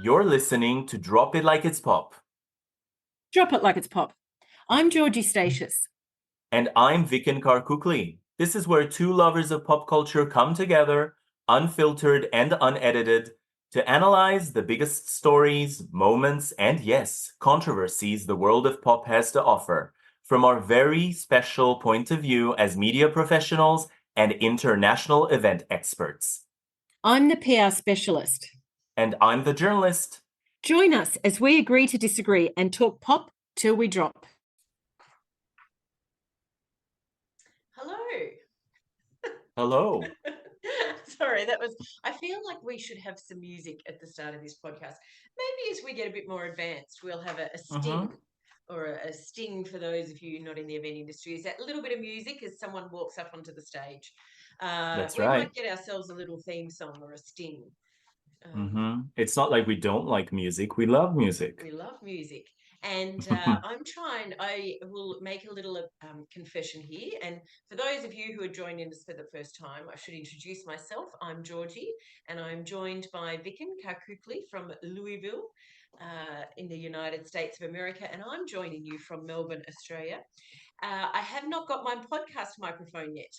You're listening to Drop It Like It's Pop. Drop it like it's pop. I'm Georgie Statius. And I'm Vicken Karkukli. This is where two lovers of pop culture come together, unfiltered and unedited, to analyze the biggest stories, moments, and yes, controversies the world of pop has to offer, from our very special point of view as media professionals and international event experts. I'm the PR specialist. And I'm the journalist. Join us as we agree to disagree and talk pop till we drop. Hello. Hello. Sorry, I feel like we should have some music at the start of this podcast. Maybe as we get a bit more advanced, we'll have a sting or a sting for those of you not in the event industry. Is that little bit of music as someone walks up onto the stage? That's we right. might get ourselves a little theme song or a sting. It's not like we don't like music. We love music. We love music. And I will make a little confession here. And for those of you who are joining us for the first time, I should introduce myself. I'm Georgie, and I'm joined by Vicken Karkukli from Louisville in the United States of America. And I'm joining you from Melbourne, Australia. I have not got my podcast microphone yet.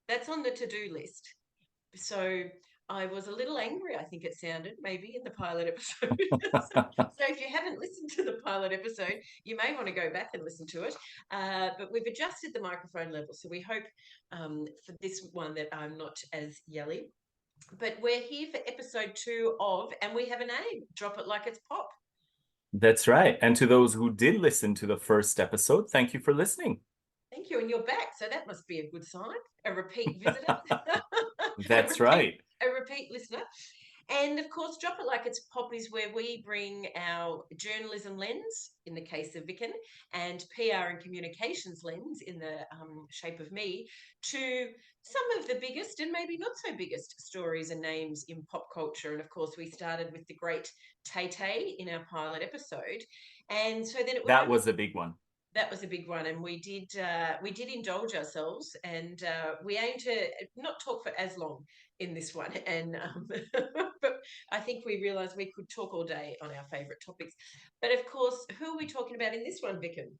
That's on the to-do list. So I was a little angry, I think it sounded, maybe in the pilot episode. So if you haven't listened to the pilot episode, you may want to go back and listen to it. But we've adjusted the microphone level. So we hope for this one that I'm not as yelly. But we're here for episode 2 of, and we have a name, Drop It Like It's Pop. That's right. And to those who did listen to the first episode, thank you for listening. Thank you. And you're back. So that must be a good sign. A repeat visitor. That's right. A repeat listener. And of course, Drop It Like It's Pop is where we bring our journalism lens, in the case of Vicken, and PR and communications lens, in the shape of me, to some of the biggest and maybe not so biggest stories and names in pop culture. And of course, we started with the great Tay-Tay in our pilot episode. And so then that was a big one. That was a big one, and we did indulge ourselves, and we aim to not talk for as long in this one. And but I think we realised we could talk all day on our favourite topics. But of course, who are we talking about in this one, Vicken?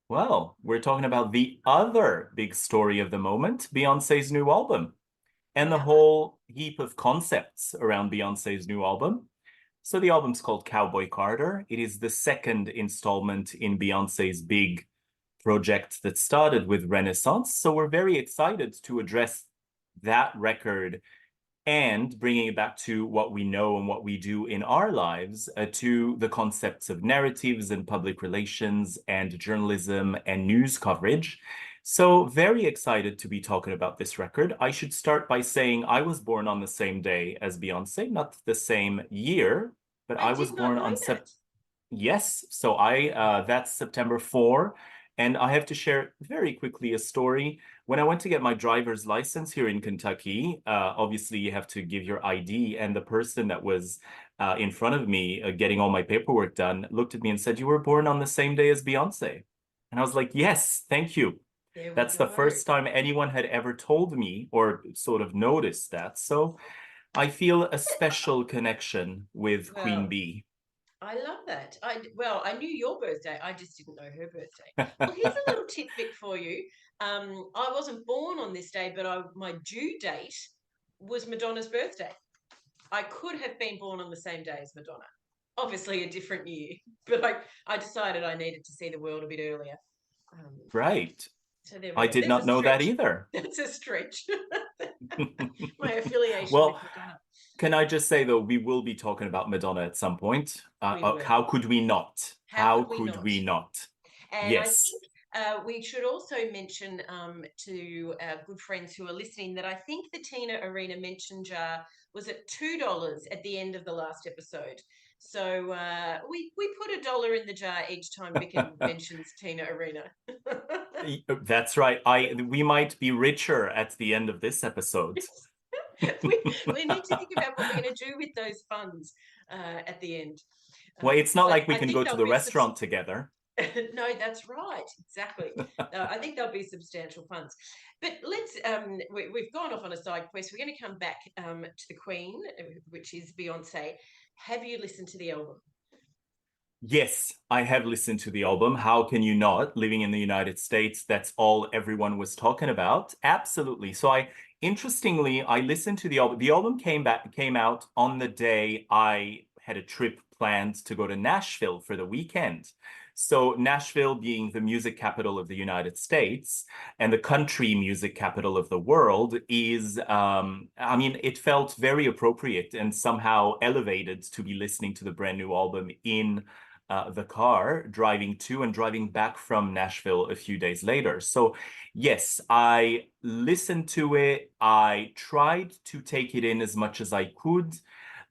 Well, we're talking about the other big story of the moment, Beyoncé's new album, and the whole heap of concepts around Beyoncé's new album. So the album's called Cowboy Carter. It is the second installment in Beyoncé's big project that started with Renaissance. So we're very excited to address that record and bringing it back to what we know and what we do in our lives, to the concepts of narratives and public relations and journalism and news coverage. So very excited to be talking about this record. I should start by saying I was born on the same day as Beyoncé, not the same year, but I was born on September. Yes, so that's September 4. And I have to share very quickly a story. When I went to get my driver's license here in Kentucky, obviously you have to give your ID, and the person that was in front of me getting all my paperwork done looked at me and said, "You were born on the same day as Beyoncé." And I was like, "Yes, thank you." That's the first time anyone had ever told me or sort of noticed that. So I feel a special connection with Queen Bey. I love that. I knew your birthday. I just didn't know her birthday. Well, here's a little tidbit for you. I wasn't born on this day, but my due date was Madonna's birthday. I could have been born on the same day as Madonna. Obviously a different year, but I decided I needed to see the world a bit earlier. Right. So there we I go. did not know that either. That's a stretch. My affiliation well, with Madonna. Can I just say, though, we will be talking about Madonna at some point. How could we not? How could we not? And yes. I think we should also mention to our good friends who are listening that I think the Tina Arena mention jar was at $2 at the end of the last episode. So we put $1 in the jar each time Vicken mentions Tina Arena. That's right. We might be richer at the end of this episode. we need to think about what we're going to do with those funds at the end. Well, it's not like we can go to the restaurant together. No, that's right. Exactly. I think there'll be substantial funds. But we've gone off on a side quest. We're going to come back to the Queen, which is Beyonce. Have you listened to the album? Yes, I have listened to the album. How can you not? Living in the United States, that's all everyone was talking about. Absolutely. Interestingly, I listened to the album. The album came out on the day I had a trip planned to go to Nashville for the weekend. So Nashville being the music capital of the United States and the country music capital of the world I mean, it felt very appropriate and somehow elevated to be listening to the brand new album in the car driving to and driving back from Nashville a few days later. So, yes, I listened to it. I tried to take it in as much as I could.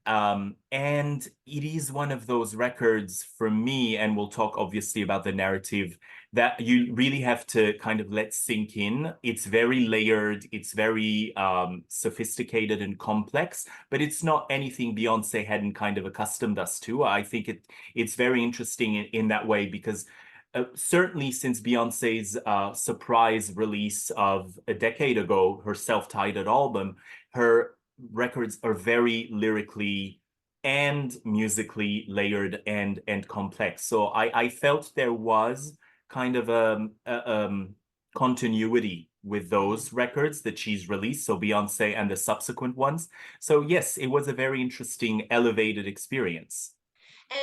And it is one of those records for me, and we'll talk obviously about the narrative that you really have to kind of let sink in. It's very layered, it's very sophisticated and complex, but it's not anything Beyonce hadn't kind of accustomed us to. I think it's very interesting in that way because certainly since Beyonce's surprise release of a decade ago, her self-titled album, her records are very lyrically and musically layered and complex. So I felt there was kind of continuity with those records that she's released, so Beyonce and the subsequent ones. So yes, it was a very interesting, elevated experience.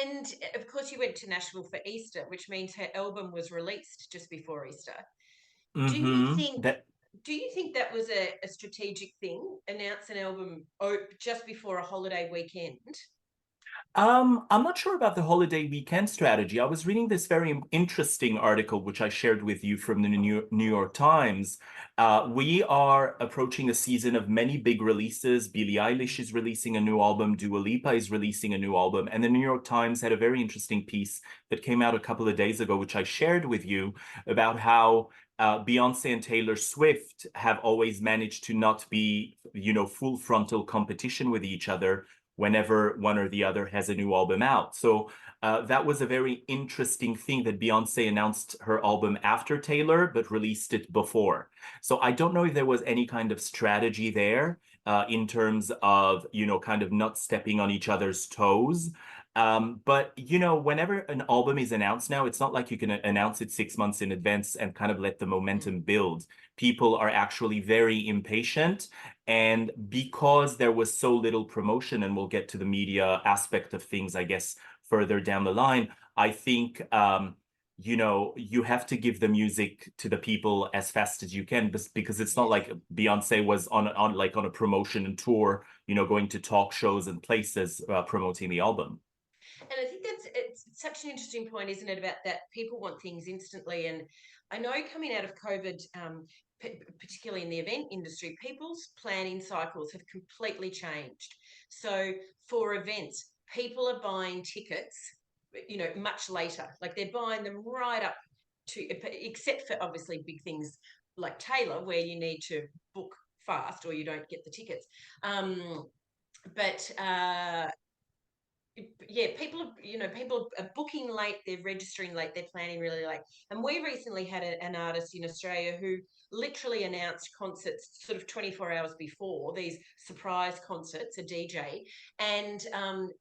And of course, you went to Nashville for Easter, which means her album was released just before Easter. Do you think? That Do you think that was a strategic thing? Announce an album just before a holiday weekend? I'm not sure about the holiday weekend strategy. I was reading this very interesting article, which I shared with you from the New York Times. We are approaching a season of many big releases. Billie Eilish is releasing a new album. Dua Lipa is releasing a new album. And the New York Times had a very interesting piece that came out a couple of days ago, which I shared with you about how Beyonce and Taylor Swift have always managed to not be, full frontal competition with each other whenever one or the other has a new album out. So that was a very interesting thing that Beyonce announced her album after Taylor, but released it before. So I don't know if there was any kind of strategy there in terms of, kind of not stepping on each other's toes. But whenever an album is announced now, it's not like you can announce it 6 months in advance and kind of let the momentum build. People are actually very impatient. And because there was so little promotion, and we'll get to the media aspect of things, I guess, further down the line, I think, you have to give the music to the people as fast as you can because it's not Yes. like Beyonce was on a promotion and tour, going to talk shows and places promoting the album. And I think it's such an interesting point, isn't it, about that people want things instantly. And I know coming out of COVID, particularly in the event industry, people's planning cycles have completely changed. So for events, people are buying tickets, much later. Like they're buying them right up to, except for obviously big things like Taylor, where you need to book fast or you don't get the tickets. But yeah, people are booking late, they're registering late, they're planning really late. And we recently had an artist in Australia who literally announced concerts sort of 24 hours before, these surprise concerts, a DJ, and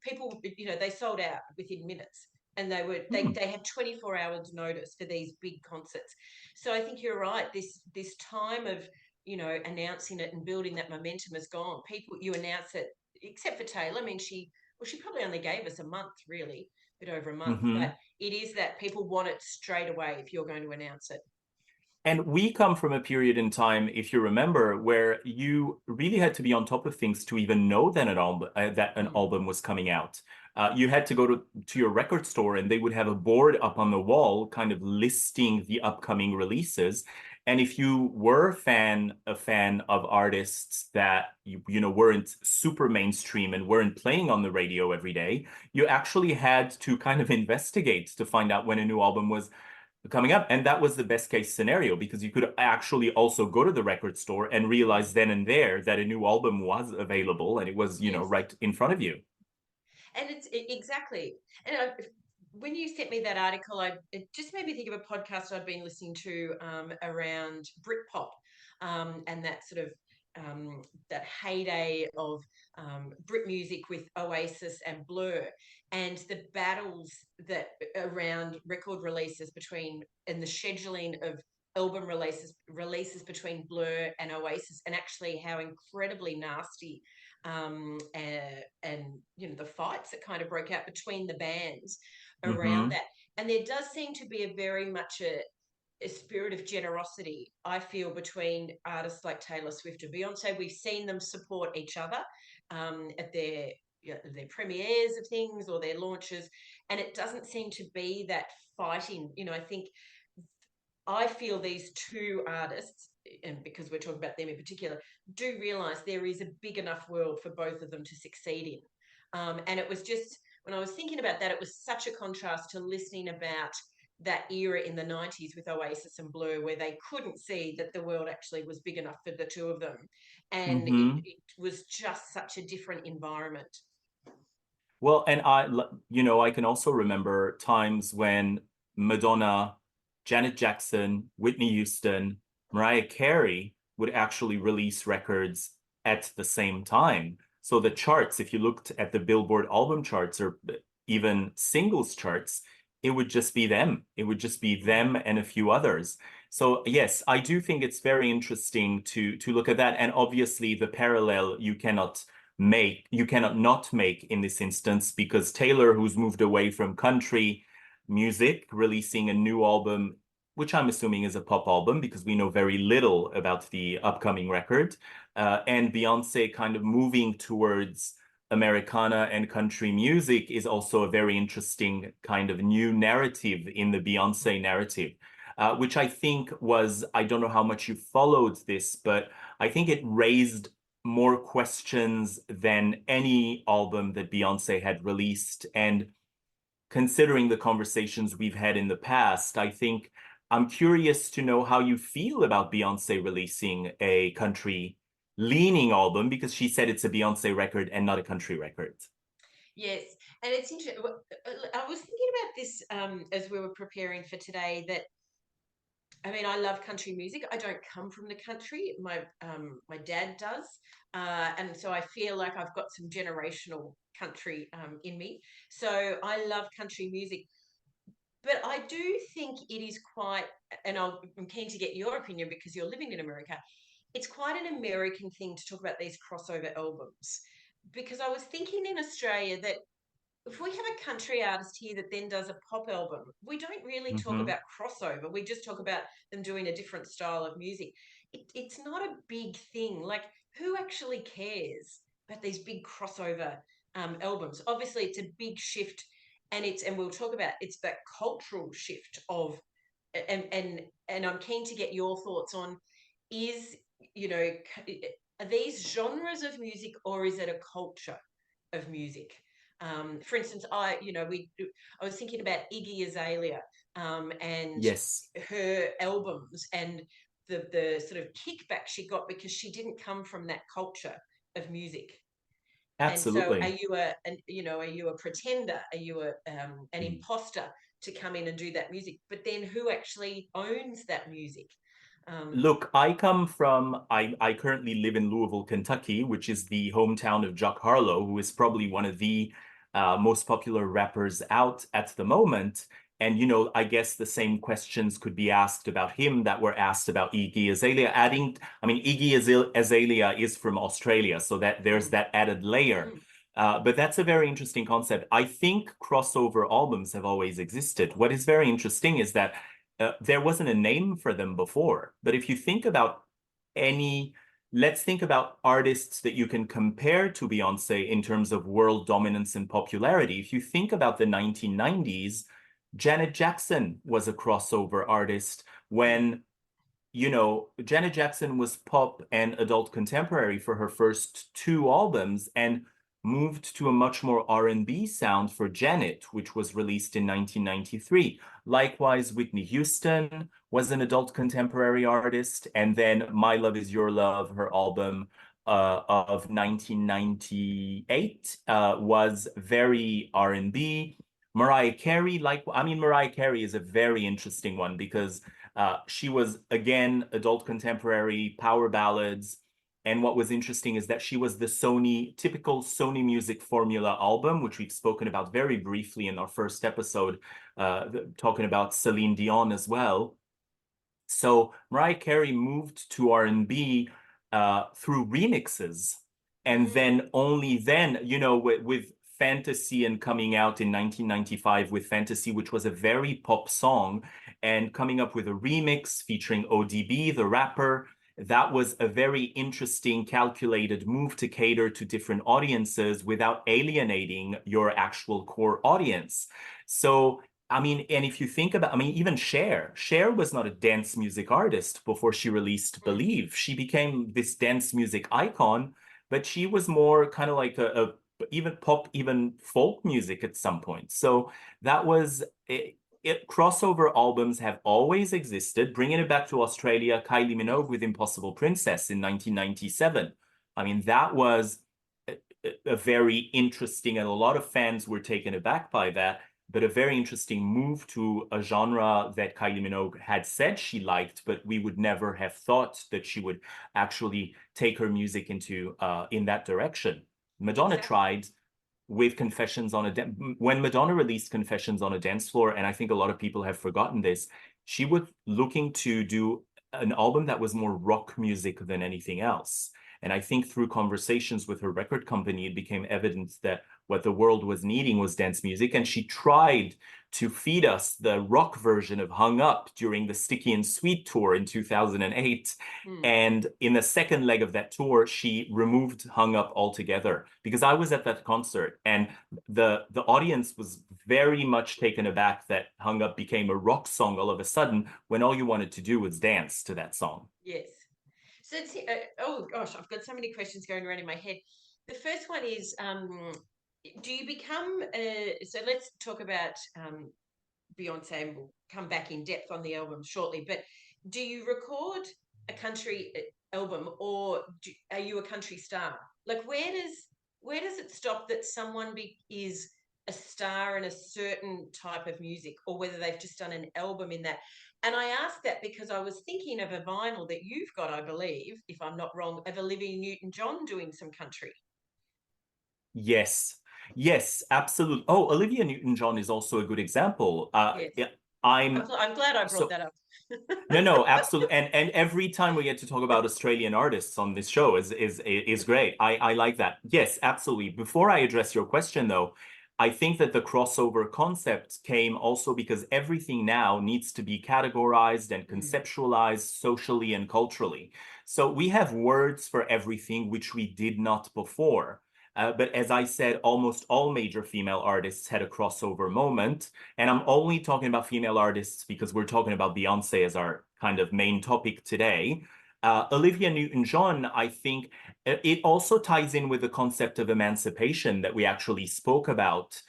people, they sold out within minutes. And Hmm. they had 24 hours notice for these big concerts. So I think you're right. This time of announcing it and building that momentum is gone. People, you announce it, except for Taylor. I mean, she probably only gave us a month, really, a bit over a month. Hmm. But it is that people want it straight away if you're going to announce it. And we come from a period in time, if you remember, where you really had to be on top of things to even know that an Mm. album was coming out. You had to go to your record store, and they would have a board up on the wall, kind of listing the upcoming releases. And if you were a fan of artists that weren't super mainstream and weren't playing on the radio every day, you actually had to kind of investigate to find out when a new album was coming up. And that was the best case scenario because you could actually also go to the record store and realize then and there that a new album was available and it was, Yes. right in front of you. And it's exactly. And when you sent me that article, it just made me think of a podcast I'd been listening to around Britpop, and that sort of that heyday of Brit music with Oasis and Blur, and the battles that around record releases between and the scheduling of album releases between Blur and Oasis, and actually how incredibly nasty and the fights that kind of broke out between the bands around Mm-hmm. that. And there does seem to be a very much a spirit of generosity, I feel, between artists like Taylor Swift and Beyonce. We've seen them support each other at their premieres of things or their launches, and it doesn't seem to be that fighting. I feel these two artists, and because we're talking about them in particular, do realize there is a big enough world for both of them to succeed in. And it was just, when I was thinking about that, it was such a contrast to listening about that era in the 90s with Oasis and Blur, where they couldn't see that the world actually was big enough for the two of them. And Mm-hmm. it was just such a different environment. Well, and I can also remember times when Madonna, Janet Jackson, Whitney Houston, Mariah Carey would actually release records at the same time. So the charts, if you looked at the Billboard album charts or even singles charts, it would just be them. It would just be them and a few others. So yes, I do think it's very interesting to look at that. And obviously the parallel you cannot not make in this instance, because Taylor, who's moved away from country music, releasing a new album, which I'm assuming is a pop album because we know very little about the upcoming record, and Beyonce kind of moving towards Americana and country music is also a very interesting kind of new narrative in the Beyonce narrative. Which I think was, I don't know how much you followed this, but I think it raised more questions than any album that Beyonce had released. And considering the conversations we've had in the past, I think I'm curious to know how you feel about Beyonce releasing a country leaning album, because she said it's a Beyonce record and not a country record. Yes, and it's interesting. I was thinking about this as we were preparing for today. That I mean, I love country music. I don't come from the country. My dad does, and so I feel like I've got some generational country in me. So I love country music, but I do think it is quite. And I'm keen to get your opinion because you're living in America. It's quite an American thing to talk about these crossover albums, because I was thinking in Australia that if we have a country artist here that then does a pop album, we don't really talk Mm-hmm. about crossover. We just talk about them doing a different style of music. It's not a big thing. Like, who actually cares about these big crossover albums? Obviously, it's a big shift, and we'll talk about it's that cultural shift of, and I'm keen to get your thoughts on, is you know are these genres of music or is it a culture of music? For instance, I was thinking about Iggy Azalea and Yes, her albums and the sort of kickback she got because she didn't come from that culture of music. And so, absolutely. are you a pretender? Are you an imposter to come in and do that music? But then, who actually owns that music? Um, Look, I currently live in Louisville, Kentucky, which is the hometown of Jack Harlow, who is probably one of the most popular rappers out at the moment. And, I guess the same questions could be asked about him that were asked about Iggy Azalea. I mean, Azalea is from Australia, so that there's mm, that added layer. mm, But that's a very interesting concept. I think crossover albums have always existed. What is very interesting is that there wasn't a name for them before. But if you think about any, let's think about artists that you can compare to Beyonce in terms of world dominance and popularity. If you think about the 1990s, Janet Jackson was a crossover artist mm, when Janet Jackson was pop and adult contemporary for her first two albums and moved to a much more R&B sound for Janet, which was released in 1993. Likewise, Whitney Houston was an adult contemporary artist, and then My Love Is Your Love, her album of 1998, was very R&B. Mariah Carey, Mariah Carey is a very interesting one because she was, again, adult contemporary, power ballads. And what was interesting is that she was the typical Sony Music Formula album, which we've spoken about very briefly in our first episode, talking about Celine Dion as well. So Mariah Carey moved to R&B through remixes. And then only then, with Fantasy and coming out in 1995 with Fantasy, which was a very pop song, and coming up with a remix featuring ODB, the rapper. That was a very interesting, calculated move to cater to different audiences without alienating your actual core audience. So and if you think about, even Cher was not a dance music artist before she released Mm. Believe. She became this dance music icon, but she was more kind of like a even pop, even folk music at some point. So that was crossover albums have always existed. Bringing it back to Australia, Kylie Minogue with Impossible Princess in 1997. That was a very interesting, and a lot of fans were taken aback by that, but a very interesting move to a genre that Kylie Minogue had said she liked, but we would never have thought that she would actually take her music into in that direction. Madonna Exactly. tried with Confessions on a when Madonna released Confessions on a Dance Floor, and I think a lot of people have forgotten this, she was looking to do an album that was more rock music than anything else. And I think through conversations with her record company, it became evident that what the world was needing was dance music. And she tried to feed us the rock version of Hung Up during the Sticky and Sweet tour in 2008. Mm. And in the second leg of that tour, she removed Hung Up altogether because I was at that concert and the audience was very much taken aback that Hung Up became a rock song all of a sudden when all you wanted to do was dance to that song. Yes. So oh gosh, I've got so many questions going around in my head. The first one is, do you become? So let's talk about Beyonce, and we'll come back in depth on the album shortly. But do you record a country album, or are you a country star? Like, where does it stop that someone is a star in a certain type of music, or whether they've just done an album in that? And I ask that because I was thinking of a vinyl that you've got, I believe, if I'm not wrong, of Olivia Newton-John doing some country. Yes. Yes, absolutely. Oh, Olivia Newton-John is also a good example. Yes. Yeah, I'm I'm glad I brought so that up. no, absolutely. And every time we get to talk about Australian artists on this show is great. I like that. Yes, absolutely. Before I address your question though, I think that the crossover concept came also because everything now needs to be categorized and Mm. conceptualized socially and culturally. So we have words for everything which we did not before. But as I said, almost all major female artists had a crossover moment. And I'm only talking about female artists because we're talking about Beyonce as our kind of main topic today. Olivia Newton-John, I think it also ties in with the concept of emancipation that we actually spoke about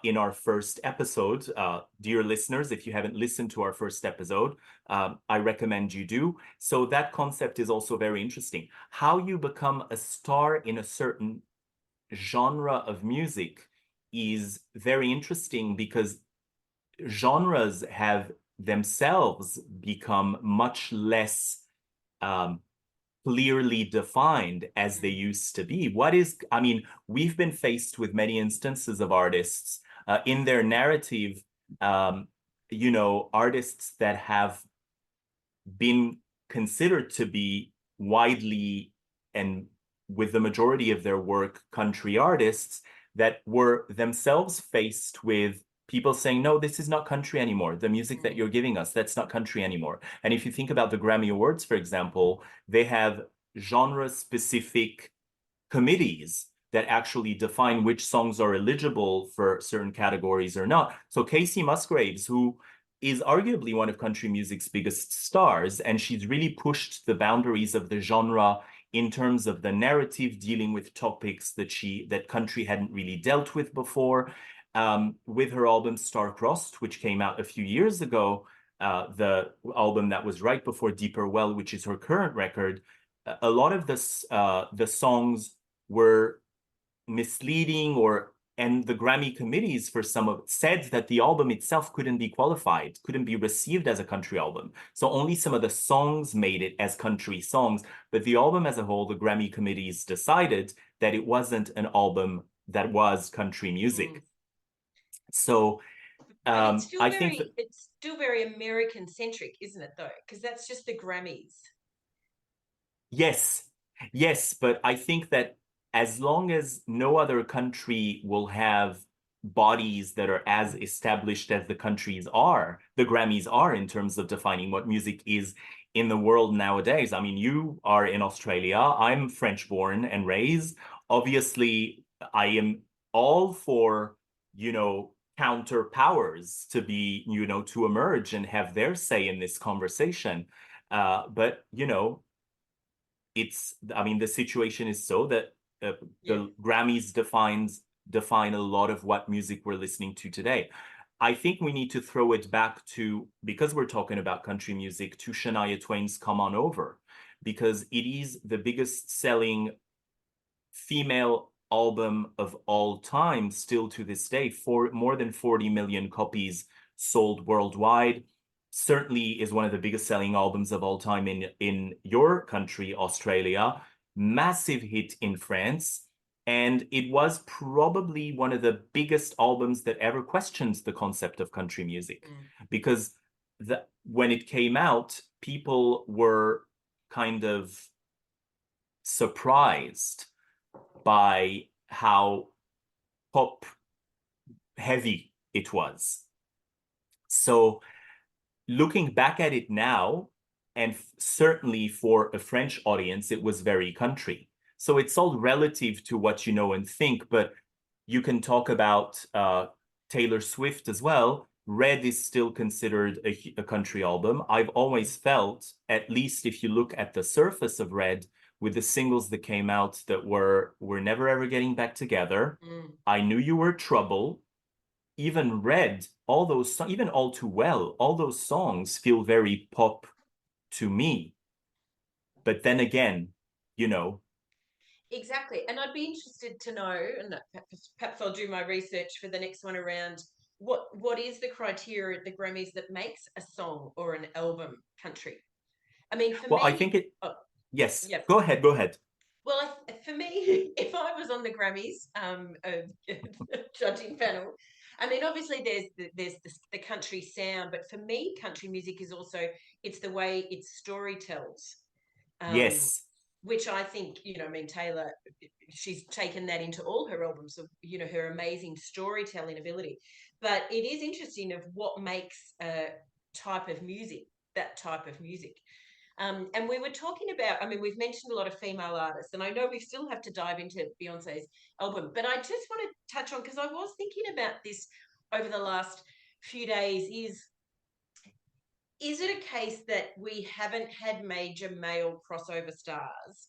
in our first episode. Dear listeners, if you haven't listened to our first episode, I recommend you do. So that concept is also very interesting. How you become a star in a certain genre of music is very interesting because genres have themselves become much less clearly defined as they used to be. We've been faced with many instances of artists in their narrative, artists that have been considered to be widely and with the majority of their work country artists that were themselves faced with people saying, no, this is not country anymore. The music that you're giving us, that's not country anymore. And if you think about the Grammy Awards, for example, they have genre-specific committees that actually define which songs are eligible for certain categories or not. So Casey Musgraves, who is arguably one of country music's biggest stars, and she's really pushed the boundaries of the genre in terms of the narrative, dealing with topics that country hadn't really dealt with before. With her album Star-Crossed, which came out a few years ago, the album that was right before Deeper Well, which is her current record, a lot of the songs were misleading or and the Grammy committees for some of said that the album itself couldn't be qualified, couldn't be received as a country album. So only some of the songs made it as country songs, but the album as a whole, the Grammy committees decided that it wasn't an album that was country music. So but it's still I think that, it's still very American centric, isn't it, though? Because that's just the Grammys. yes, yes, but I think that as long as no other country will have bodies that are as established as the countries are, the Grammys are in terms of defining what music is in the world nowadays. I mean, you are in Australia, I'm French born and raised. Obviously, I am all for, counter powers to be, to emerge and have their say in this conversation. But, I mean, the situation is so that Yeah. the Grammys define a lot of what music we're listening to today. I think we need to throw it back to, because we're talking about country music, to Shania Twain's Come On Over, because it is the biggest selling female album of all time, still to this day, for more than 40 million copies sold worldwide. Certainly is one of the biggest selling albums of all time in your country, Australia. Massive hit in France. And it was probably one of the biggest albums that ever questions the concept of country music. Because when it came out, people were kind of surprised by how pop heavy it was. So looking back at it now, and certainly for a French audience, it was very country. So it's all relative to what you know and think, but you can talk about Taylor Swift as well. Red is still considered a country album. I've always felt, at least if you look at the surface of Red, with the singles that came out that were "We're Never Ever Getting Back Together," "I Knew You Were Trouble," even Red, all those, even All Too Well, all those songs feel very pop to me. But then again, you know, Exactly. And I'd be interested to know, and perhaps I'll do my research for the next one around what is the criteria at the Grammys that makes a song or an album country? I mean, for well, I me, think it, oh, yes, yeah. go ahead, go ahead. Well, for me, if I was on the Grammys judging panel, I mean, obviously there's the country sound, but for me, country music is also it's the way it story tells. Um, Yes. which I think, I mean, Taylor, she's taken that into all her albums of, her amazing storytelling ability. But it is interesting of what makes a type of music, that type of music. And we were talking about, I mean, we've mentioned a lot of female artists, and I know we still have to dive into Beyonce's album, but I just want to touch on, because I was thinking about this over the last few days, is it a case that we haven't had major male crossover stars,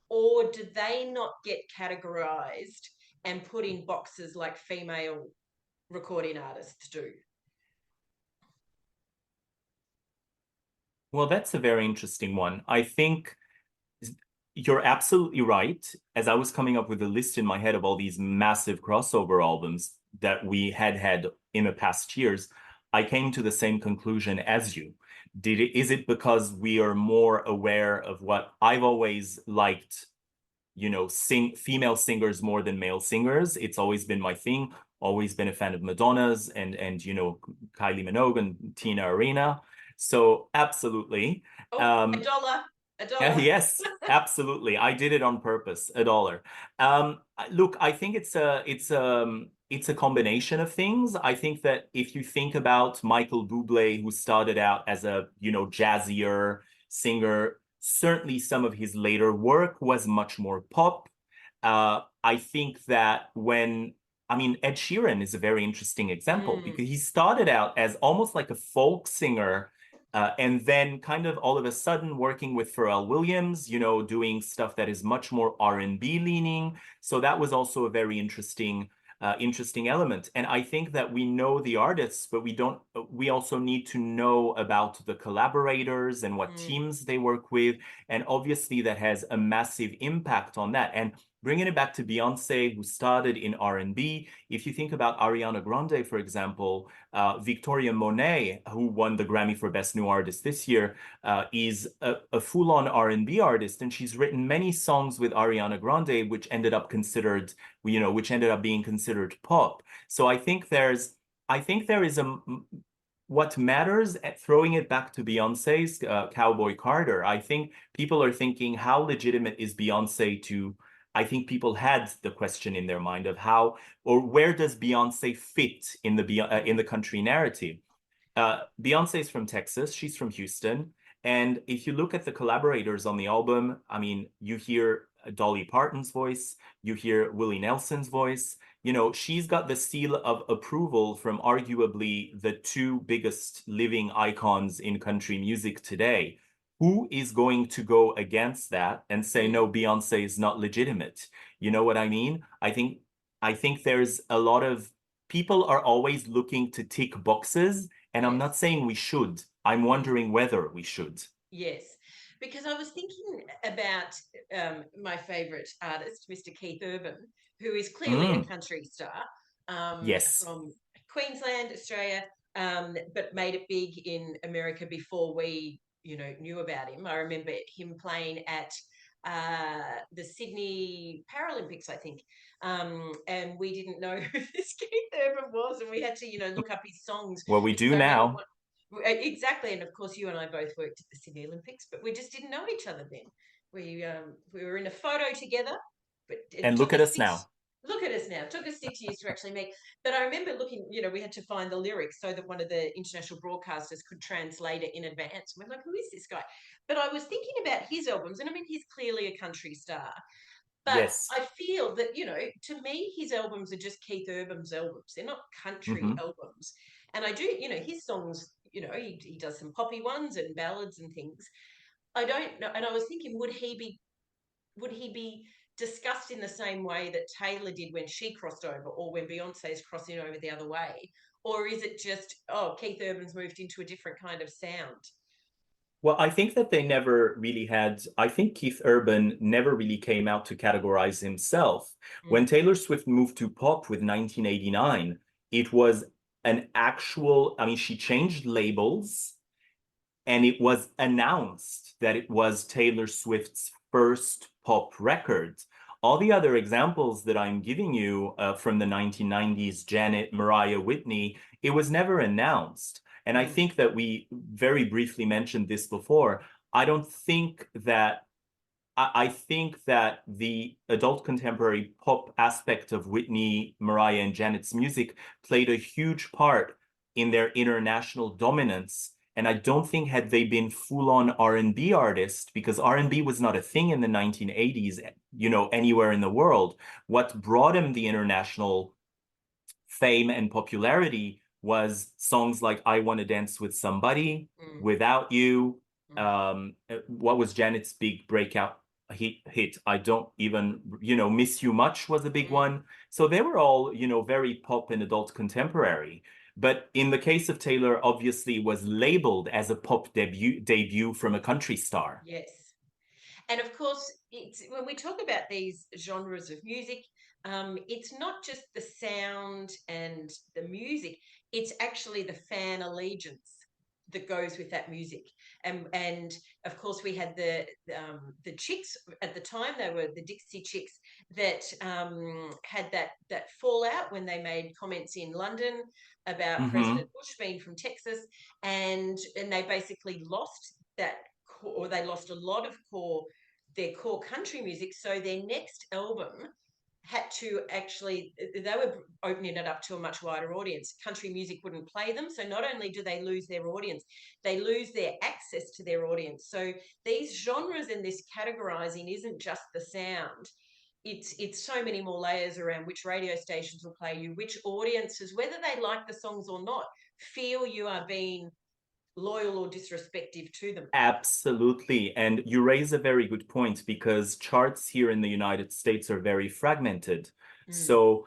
or do they not get categorized and put in boxes like female recording artists do? Well, that's a very interesting one. I think you're absolutely right. As I was coming up with a list in my head of all these massive crossover albums that we had in the past years, I came to the same conclusion as you. Is it because we are more aware of what I've always liked, female singers more than male singers? It's always been my thing. Always been a fan of Madonna's and Kylie Minogue and Tina Arena. So absolutely. Oh, a Um, dollar, a dollar. Yes, absolutely. I did it on purpose, $1. Look, I think it's a combination of things. I think that if you think about Michael Bublé, who started out as a, jazzier singer, certainly some of his later work was much more pop. I think that I mean, Ed Sheeran is a very interesting example because he started out as almost like a folk singer, and then kind of all of a sudden working with Pharrell Williams, doing stuff that is much more R&B leaning. So that was also a very interesting element. And I think that we know the artists, but we also need to know about the collaborators and what teams they work with. And obviously that has a massive impact on that. And bringing it back to Beyonce, who started in R&B. If you think about Ariana Grande, for example, Victoria Monet, who won the Grammy for Best New Artist this year, is a full-on R&B artist, and she's written many songs with Ariana Grande, which ended up being considered pop. So I think there is what matters at throwing it back to Beyonce's Cowboy Carter. I think people are thinking, how legitimate is Beyonce to, I think people had the question in their mind of how or where does Beyonce fit in the country narrative? Beyonce is from Texas. She's from Houston. And if you look at the collaborators on the album, I mean, you hear Dolly Parton's voice, you hear Willie Nelson's voice. She's got the seal of approval from arguably the two biggest living icons in country music today. Who is going to go against that and say, no, Beyonce is not legitimate? You know what I mean? I think there's a lot of people are always looking to tick boxes, and I'm not saying we should. I'm wondering whether we should. Yes, because I was thinking about my favourite artist, Mr. Keith Urban, who is clearly a country star Yes. from Queensland, Australia, but made it big in America before we, knew about him. I remember him playing at the Sydney Paralympics, I think, and we didn't know who this Keith Urban was, and we had to, look up his songs. Well, we do now. Exactly, and of course, you and I both worked at the Sydney Olympics, but we just didn't know each other then. We were in a photo together, but and look at us now. Look at us now. It took us 6 years to actually meet. But I remember looking, we had to find the lyrics so that one of the international broadcasters could translate it in advance. We're like, who is this guy? But I was thinking about his albums, and I mean, he's clearly a country star. But yes. I feel that, to me, his albums are just Keith Urban's albums. They're not country albums. And I do, his songs, he does some poppy ones and ballads and things. I don't know. And I was thinking, would he be discussed in the same way that Taylor did when she crossed over, or when Beyonce's crossing over the other way? Or is it just, Keith Urban's moved into a different kind of sound? Well, I think that I think Keith Urban never really came out to categorize himself. When Taylor Swift moved to pop with 1989, it was she changed labels, and it was announced that it was Taylor Swift's first pop record. All the other examples that I'm giving you from the 1990s, Janet, Mariah, Whitney, it was never announced. And I think that we very briefly mentioned this before. I think that the adult contemporary pop aspect of Whitney, Mariah, and Janet's music played a huge part in their international dominance. And I don't think had they been full-on R&B artists, because R&B was not a thing in the 1980s, anywhere in the world. What brought them the international fame and popularity was songs like I Want to Dance with Somebody, Without You. What was Janet's big breakout hit? I don't even, Miss You Much was a big one. So they were all, very pop and adult contemporary. But in the case of Taylor, obviously was labeled as a pop debut from a country star. Yes. And of course, when we talk about these genres of music, it's not just the sound and the music, it's actually the fan allegiance that goes with that music. And of course, we had the Chicks at the time. They were the Dixie Chicks that had that fallout when they made comments in London about President Bush being from Texas, and they basically lost that, or they lost a lot of their core country music. So their next album had to they were opening it up to a much wider audience. Country music wouldn't play them. So not only do they lose their audience, they lose their access to their audience. So these genres and this categorizing isn't just the sound. It's so many more layers around which radio stations will play you, which audiences, whether they like the songs or not, feel you are being loyal or disrespectful to them. Absolutely. And you raise a very good point, because charts here in the United States are very fragmented. So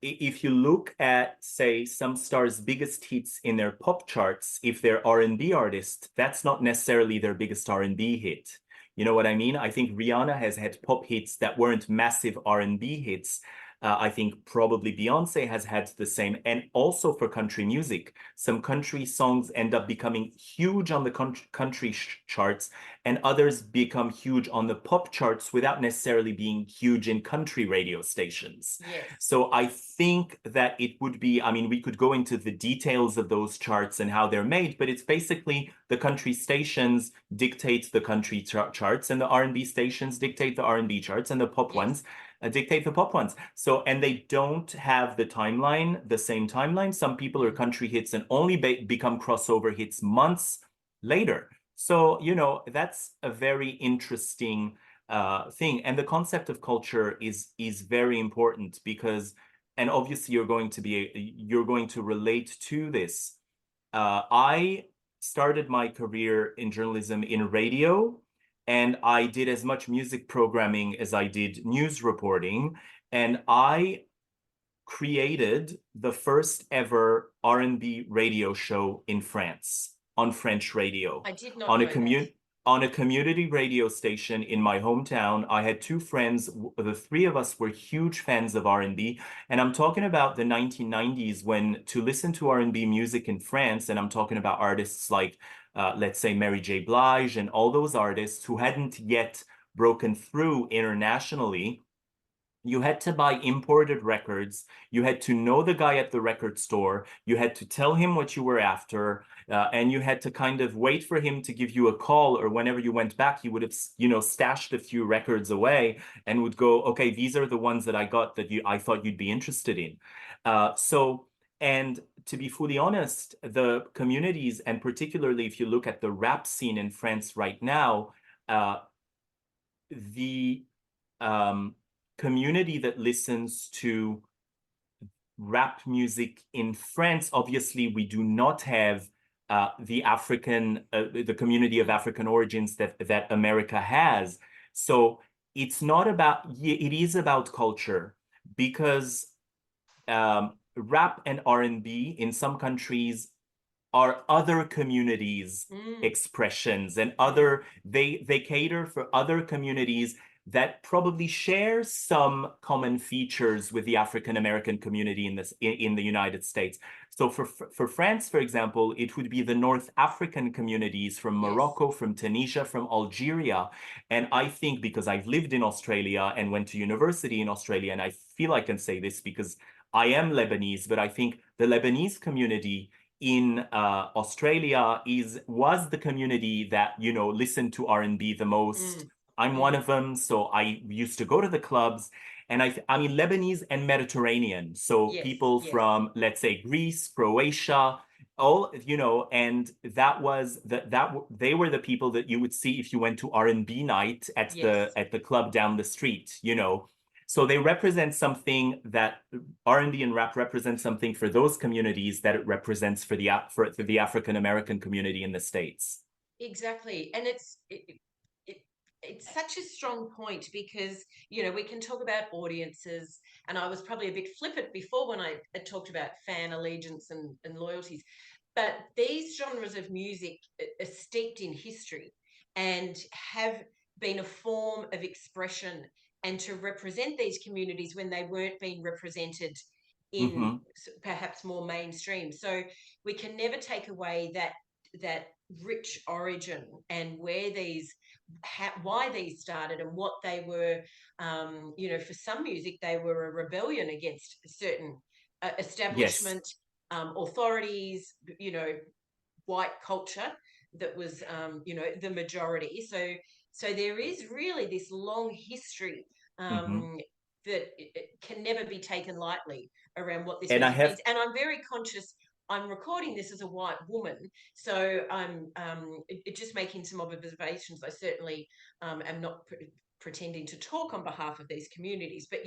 if you look at, say, some stars' biggest hits in their pop charts, if they're R&B artists, that's not necessarily their biggest R&B hit. You know what I mean? I think Rihanna has had pop hits that weren't massive R&B hits. I think probably Beyonce has had the same. And also for country music, some country songs end up becoming huge on the country charts, and others become huge on the pop charts without necessarily being huge in country radio stations. Yes. So I think that it would be, I mean, we could go into the details of those charts and how they're made, but it's basically the country stations dictate the country charts, and the R&B stations dictate the R&B charts, and the pop Yes. ones dictate the pop ones. So, and they don't have the timeline, the same timeline. Some people are country hits and only become crossover hits months later. So, you know, that's a very interesting thing. And the concept of culture is very important because, and obviously you're going to relate to this. I started my career in journalism in radio, and I did as much music programming as I did news reporting. And I created the first ever R&B radio show in France on French radio I did not on a know that. on a community radio station in my hometown. I had two friends. The three of us were huge fans of R&B, and I'm talking about the 1990s when to listen to R&B music in France, and I'm talking about artists like, let's say, Mary J. Blige and all those artists who hadn't yet broken through internationally. You had to buy imported records. You had to know the guy at the record store. You had to tell him what you were after, and you had to kind of wait for him to give you a call, or whenever you went back, he would have, stashed a few records away and would go, okay, these are the ones that I got that I thought you'd be interested in. And to be fully honest, the communities, and particularly if you look at the rap scene in France right now, the community that listens to rap music in France, obviously, we do not have the community of African origins that America has. So it's not about, it is about culture, because rap and R&B in some countries are other communities' expressions, and they cater for other communities that probably share some common features with the African American community in the United States. So for France, for example, it would be the North African communities from Morocco, from Tunisia, from Algeria. And I think, because I've lived in Australia and went to university in Australia, and I feel I can say this because I am Lebanese, but I think the Lebanese community in Australia was the community that, listened to R&B the most. I'm one of them, so I used to go to the clubs, and I mean Lebanese and Mediterranean, so people from, let's say, Greece, Croatia, all, and they were the people that you would see if you went to R&B night at the club down the street, So they represent something that R&B and rap represents something for those communities that it represents for the African American community in the States. Exactly, and it's such a strong point because, we can talk about audiences, and I was probably a bit flippant before when I talked about fan allegiance and loyalties, but these genres of music are steeped in history and have been a form of expression and to represent these communities when they weren't being represented in perhaps more mainstream. So we can never take away that rich origin and where why these started and what they were. For some music, they were a rebellion against certain establishment, authorities, white culture that was, the majority. So there is really this long history that it can never be taken lightly around what this music means. And I'm very conscious. I'm recording this as a white woman, so I'm just making some observations. I certainly am not pretending to talk on behalf of these communities, but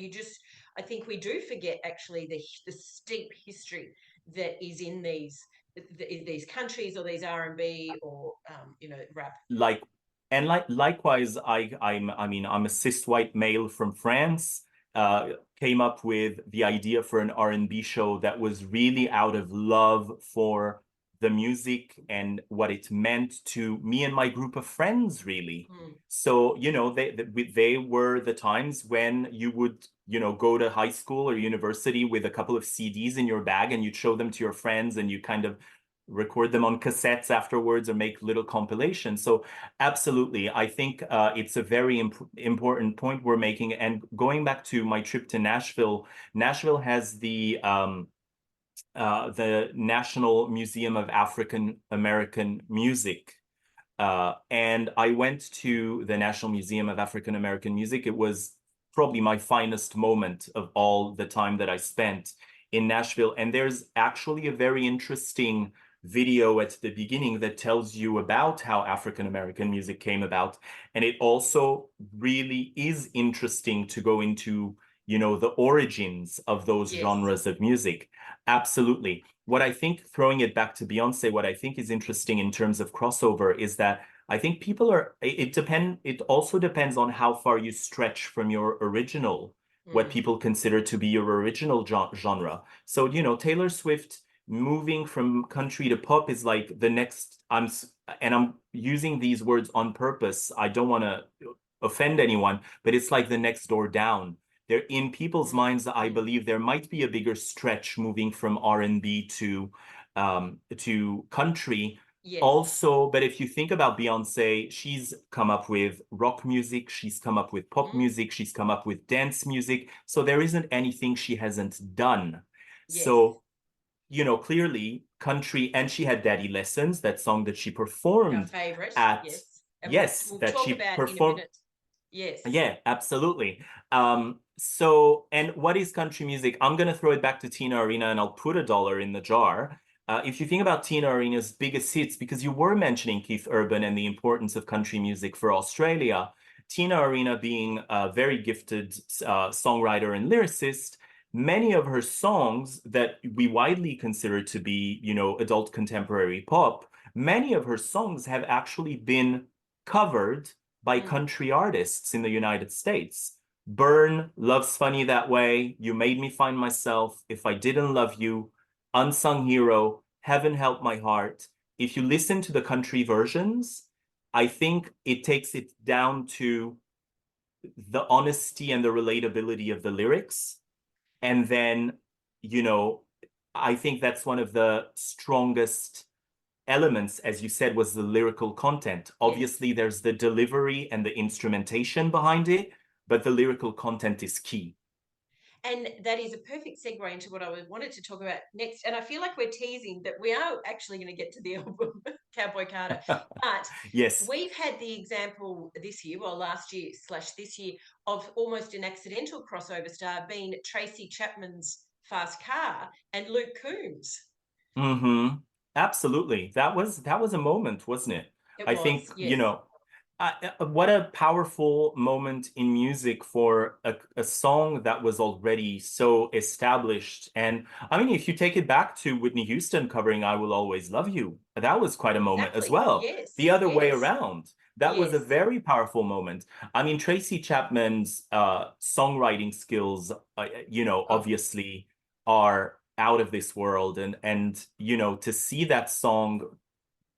I think we do forget actually the steep history that is in these countries or these R&B or rap. Likewise, I'm a cis white male from France. Came up with the idea for an R&B show that was really out of love for the music and what it meant to me and my group of friends, really. Mm. So, they were the times when you would, go to high school or university with a couple of CDs in your bag and you'd show them to your friends and you kind of record them on cassettes afterwards or make little compilations. So absolutely, I think it's a very important point we're making. And going back to my trip to Nashville, Nashville has the National Museum of African American Music. And I went to the National Museum of African American Music. It was probably my finest moment of all the time that I spent in Nashville. And there's actually a very interesting video at the beginning that tells you about how African American music came about. And it also really is interesting to go into, the origins of those Yes. genres of music. Absolutely. What I think, throwing it back to Beyoncé, what I think is interesting in terms of crossover is that I think it also depends on how far you stretch from your original, what Mm. people consider to be your original genre. So, Taylor Swift moving from country to pop is like the next, and I'm using these words on purpose. I don't want to offend anyone, but it's like the next door down. There, in people's Mm. minds, I Mm. believe there might be a bigger stretch moving from R&B to country. Yes. Also, but if you think about Beyoncé, she's come up with rock music, she's come up with pop Mm. music, she's come up with dance music. So there isn't anything she hasn't done. Yes. So, clearly country, and she had Daddy Lessons, that song that she Our performed favorite. at, Yes. And yes, we'll that talk she about in a performed. minute. Yes. Yeah, absolutely. So, and what is country music? I'm gonna throw it back to Tina Arena and I'll put $1 in the jar. If you think about Tina Arena's biggest hits, because you were mentioning Keith Urban and the importance of country music for Australia, Tina Arena being a very gifted songwriter and lyricist, many of her songs that we widely consider to be, adult contemporary pop, many of her songs have actually been covered by Mm. country artists in the United States. Burn, Love's Funny That Way, You Made Me Find Myself, If I Didn't Love You, Unsung Hero, Heaven Help My Heart. If you listen to the country versions, I think it takes it down to the honesty and the relatability of the lyrics. And then, you know, I think that's one of the strongest elements, as you said, was the lyrical content. Yes. Obviously, there's the delivery and the instrumentation behind it, but the lyrical content is key. And that is a perfect segue into what I wanted to talk about next. And I feel like we're teasing that we are actually going to get to the album Cowboy Carter. But Yes. we've had the example this year, well, last year / this year, of almost an accidental crossover star being Tracy Chapman's Fast Car and Luke Combs. Mm-hmm. Absolutely. That was a moment, wasn't it? It I think, was, yes. what a powerful moment in music for a song that was already so established. And I mean, if you take it back to Whitney Houston covering I Will Always Love You, that was quite a moment as Exactly. well. Yes. The other way Yes. around, that was a Yes. very powerful moment. I mean, Tracy Chapman's songwriting skills, Oh, obviously are out of this world. And to see that song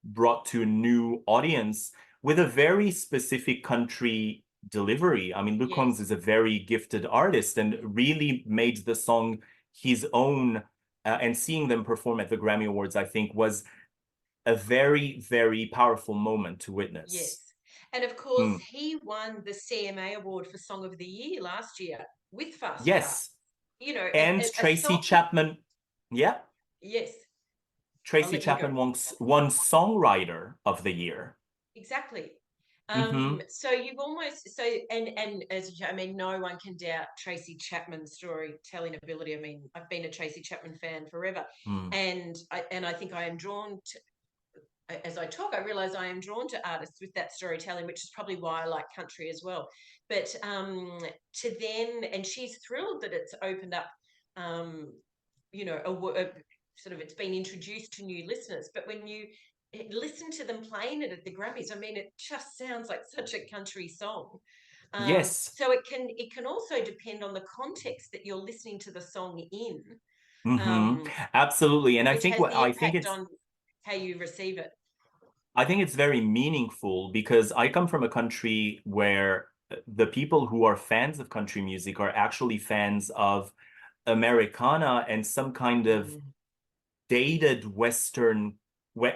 brought to a new audience with a very specific country delivery. I mean, Luke Combs yes. is a very gifted artist and really made the song his own. And seeing them perform at the Grammy Awards, I think, was a very, very powerful moment to witness. Yes. And of course, Mm. he won the CMA Award for Song of the Year last year with Fast Car. Yes. You know, And a Tracy song, Chapman, yeah, yes, I'll Tracy let you go. Chapman won Songwriter of the Year. Exactly. Hmm. So you've almost and as I mean, no one can doubt Tracy Chapman's storytelling ability. I mean, I've been a Tracy Chapman fan forever, Mm. and I think I am drawn to as I talk, I realize I am drawn to artists with that storytelling, which is probably why I like country as well. But to then, and she's thrilled that it's opened up, um, a sort of it's been introduced to new listeners. But when you listen to them playing it at the Grammys, I mean, it just sounds like such a country song. Yes. So it can also depend on the context that you're listening to the song in, Hmm. um, Absolutely. And I which think has what the I think impact it's on. how you receive it. I think it's very meaningful because I come from a country where the people who are fans of country music are actually fans of Americana and some kind of Mm, dated Western,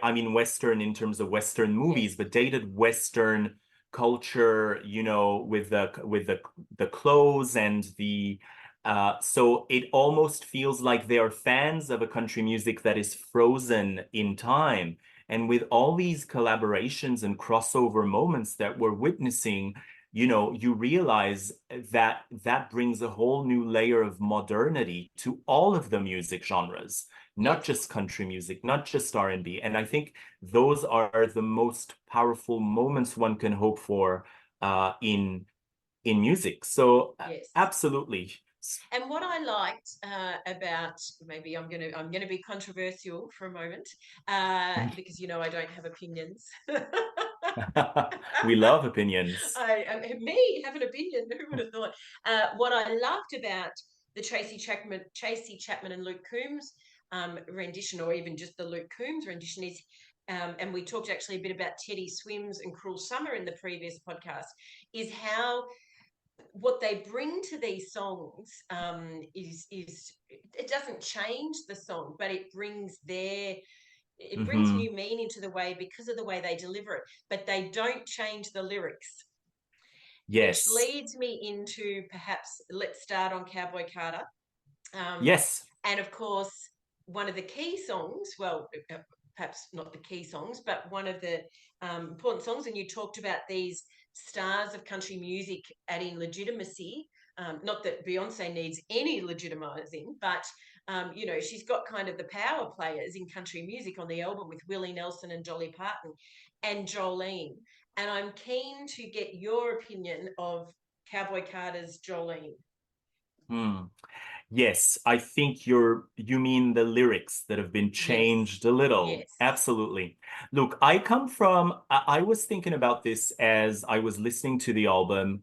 I mean Western in terms of Western movies, yes, but dated Western culture, you know, with the clothes and the so it almost feels like they are fans of a country music that is frozen in time. And with all these collaborations and crossover moments that we're witnessing, you know, you realize that that brings a whole new layer of modernity to all of the music genres, not yes. just country music, not just R&B. And I think those are the most powerful moments one can hope for in music. So Yes. absolutely. And what I liked about, maybe I'm gonna be controversial for a moment, because you know I don't have opinions. We love opinions. Me have an opinion. Who would have thought? What I loved about the Tracy Chapman and Luke Combs rendition, or even just the Luke Combs rendition, is, and we talked actually a bit about Teddy Swims and Cruel Summer in the previous podcast, is how what they bring to these songs is it doesn't change the song, but it brings Hmm. new meaning to the way, because of the way they deliver it, but they don't change the lyrics, which Yes. leads me into, perhaps let's start on Cowboy Carter. um, Yes. and of course, one of the key songs, well, perhaps not the key songs, but one of the important songs, and you talked about these stars of country music adding legitimacy. Not that Beyonce needs any legitimizing, but you know, she's got kind of the power players in country music on the album with Willie Nelson and Dolly Parton and Jolene. And I'm keen to get your opinion of Cowboy Carter's Jolene. Hmm. Yes, I think you mean the lyrics that have been Yes, changed a little. yes, Absolutely. Look, I come from I was thinking about this as I was listening to the album,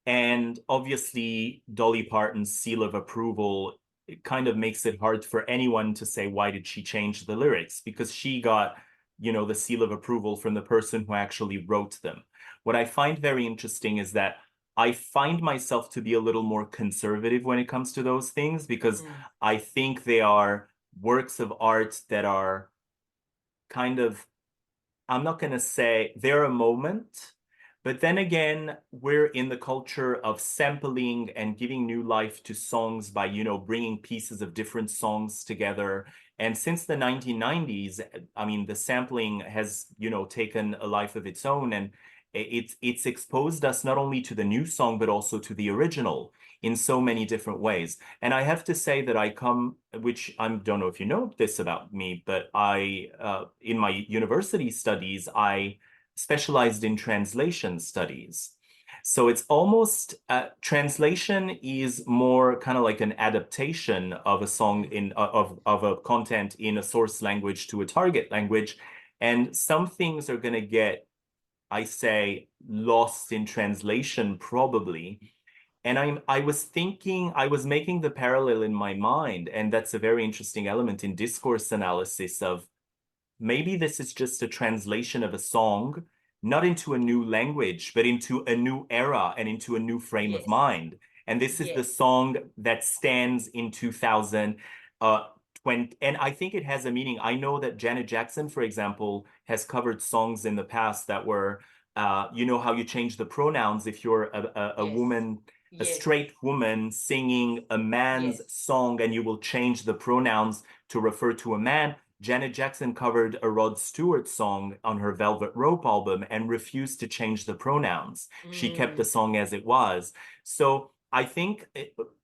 and obviously Dolly Parton's seal of approval, it kind of makes it hard for anyone to say why did she change the lyrics, because she got, you know, the seal of approval from the person who actually wrote them. What I find very interesting is that I find myself to be a little more conservative when it comes to those things because mm, I think they are works of art that are kind of, I'm not going to say they're a moment, but then again, we're in the culture of sampling and giving new life to songs by, you know, bringing pieces of different songs together. And since the 1990s, I mean, the sampling has, you know, taken a life of its own, and it's exposed us not only to the new song, but also to the original in so many different ways. And I have to say that I come, which I don't know if you know this about me, but in my university studies, I specialized in translation studies. So it's almost translation is more kind of like an adaptation of a song mm, of a content in a source language to a target language, and some things are going to get, I say, lost in translation probably. And I was thinking, I was making the parallel in my mind, and that's a very interesting element in discourse analysis of maybe this is just a translation of a song, not into a new language, but into a new era and into a new frame of yes, mind. And this is the yes, song that stands in 2020. And I think it has a meaning. I know that Janet Jackson, for example, has covered songs in the past that were, you know, how you change the pronouns if you're a yes, woman, a yes, straight woman singing a man's yes. song, and you will change the pronouns to refer to a man. Janet Jackson covered a Rod Stewart song on her Velvet Rope album and refused to change the pronouns. She kept the Mm, song as it was. So I think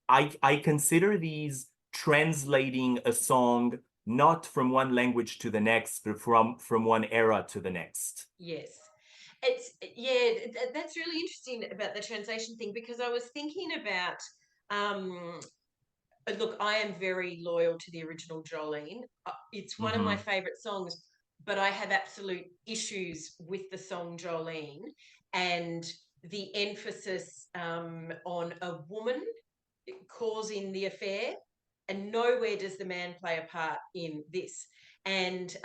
I consider these translating a song not from one language to the next, but from one era to the next. yes. It's, yeah, that's really interesting about the translation thing, because I was thinking about, um look, I am very loyal to the original Jolene. It's one of my Hmm. favorite songs, but I have absolute issues with the song Jolene and the emphasis on a woman causing the affair, and nowhere does the man play a part in this. And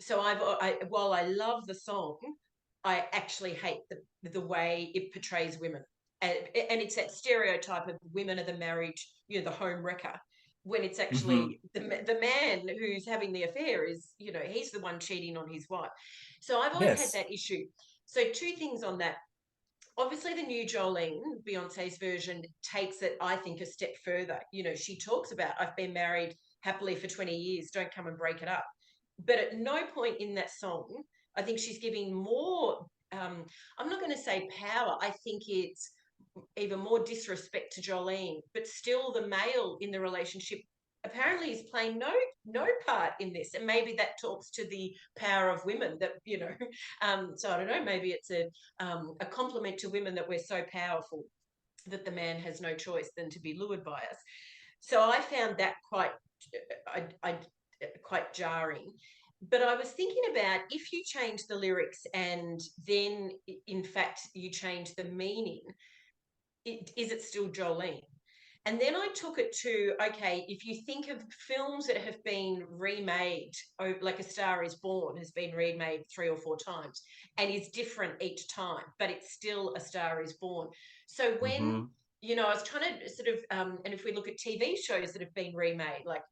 So while I love the song, I actually hate the way it portrays women, and it's that stereotype of women are the marriage, the home wrecker, when it's Hmm. actually the man who's having the affair is, he's the one cheating on his wife. So I've always had Yes. that issue. So two things on that. Obviously, the new Jolene, Beyonce's version, takes it, I think, a step further. She talks about, I've been married happily for 20 years, don't come and break it up. But at no point in that song, I think she's giving more, I'm not going to say power, I think it's even more disrespect to Jolene, but still the male in the relationship apparently is playing no part in this, and maybe that talks to the power of women that so I don't know, maybe it's a compliment to women that we're so powerful that the man has no choice than to be lured by us. So I found that I quite jarring. But I was thinking about, if you change the lyrics and then in fact you change the meaning, is it still Jolene? And then I took it to, okay, if you think of films that have been remade, like A Star is Born has been remade 3 or 4 times and is different each time, but it's still A Star is Born. So when, Hmm. I was trying to sort of, and if we look at TV shows that have been remade, like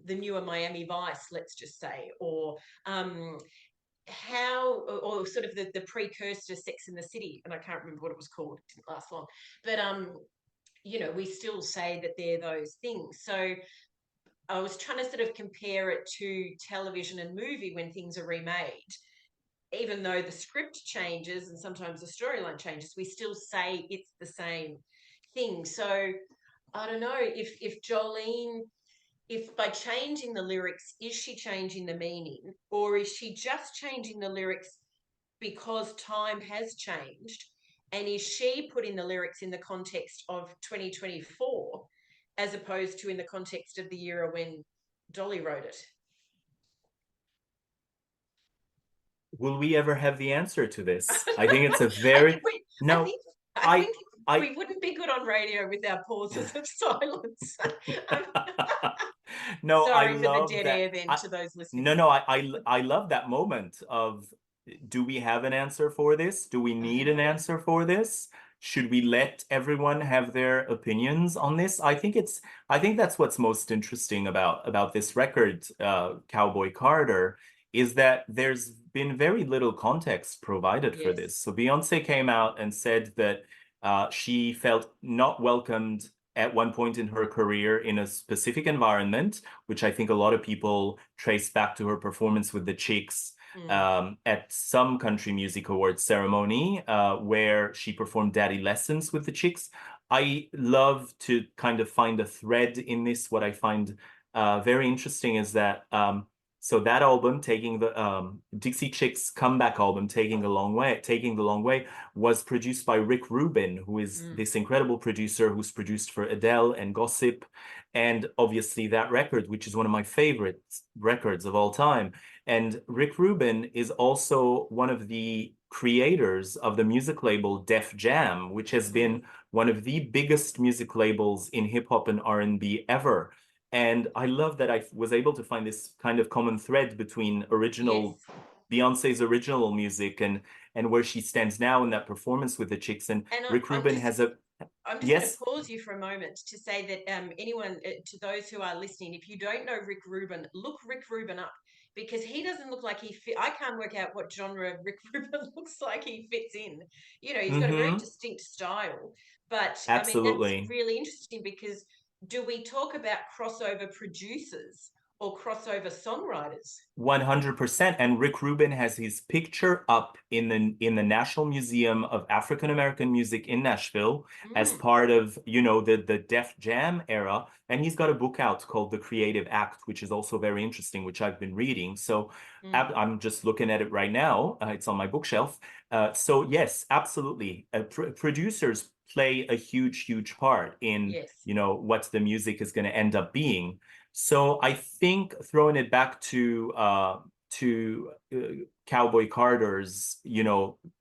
the newer Miami Vice, let's just say, or or sort of the precursor to Sex in the City, and I can't remember what it was called, it didn't last long, but we still say that they're those things. So I was trying to sort of compare it to television and movie when things are remade. Even though the script changes and sometimes the storyline changes, we still say it's the same thing. So I don't know if Jolene, if by changing the lyrics, is she changing the meaning, or is she just changing the lyrics because time has changed? And is she putting the lyrics in the context of 2024 as opposed to in the context of the era when Dolly wrote it? Will we ever have the answer to this? I think it's a I think very we, I no. think, I I think I we wouldn't be good on radio with our pauses of silence. um, no, I Sorry for the love dead that. air then to those listening. No, no, I love that moment of, do we have an answer for this? Do we need an Uh-huh. answer for this? Should we let everyone have their opinions on this? I think that's what's most interesting about this record, Cowboy Carter, is that there's been very little context provided for Yes. this. So Beyonce came out and said that she felt not welcomed at one point in her career in a specific environment, which I think a lot of people trace back to her performance with the Chicks Mm. at some country music awards ceremony, where she performed Daddy Lessons with the Chicks. I love to kind of find a thread in this. What I find very interesting is that so that album, taking the Dixie Chicks comeback album, taking the long way, was produced by Rick Rubin, who is Mm. this incredible producer who's produced for Adele and Gossip, and obviously that record, which is one of my favorite records of all time. And Rick Rubin is also one of the creators of the music label Def Jam, which has Mm. been one of the biggest music labels in hip hop and R&B ever. And I love that I was able to find this kind of common thread between Yes. original Beyonce's original music and where she stands now in that performance with the Chicks. And And Rick Rubin has a I'm just going to yes. pause you for a moment to say that anyone, to those who are listening, if you don't know Rick Rubin, look Rick Rubin up, because he doesn't look like he fit. I can't work out what genre Rick Rubin looks like he fits in. He's got a very Mm-hmm. distinct style. But I mean, that's Absolutely. really interesting, because do we talk about crossover producers or crossover songwriters? 100%. And Rick Rubin has his picture up in the National Museum of African American Music in Nashville as Mm, part of, the Def Jam era. And he's got a book out called The Creative Act, which is also very interesting, which I've been reading. So mm, I'm just looking at it right now. It's on my bookshelf. So yes, absolutely. Producers play a huge, huge part in, yes. what the music is going to end up being. So I think throwing it back to Cowboy Carter's,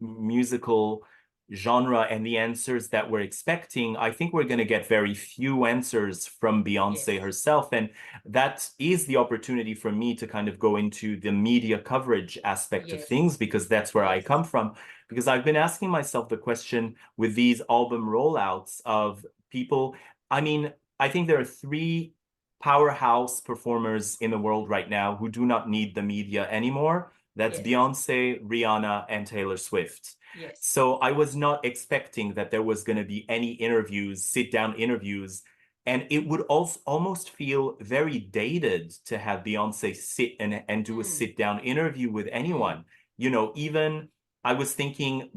musical genre and the answers that we're expecting, I think we're going to get very few answers from Beyoncé Yes. herself. And that is the opportunity for me to kind of go into the media coverage aspect of things, Yes. because that's where I Yes. come from. Because I've been asking myself the question with these album rollouts of people. I mean, I think there are three powerhouse performers in the world right now who do not need the media anymore. That's Yes. Beyoncé, Rihanna, and Taylor Swift. Yes. So I was not expecting that there was going to be any interviews, sit-down interviews, and it would also almost feel very dated to have Beyoncé sit and do a Mm. sit-down interview with Mm. anyone. You know, even I was thinking,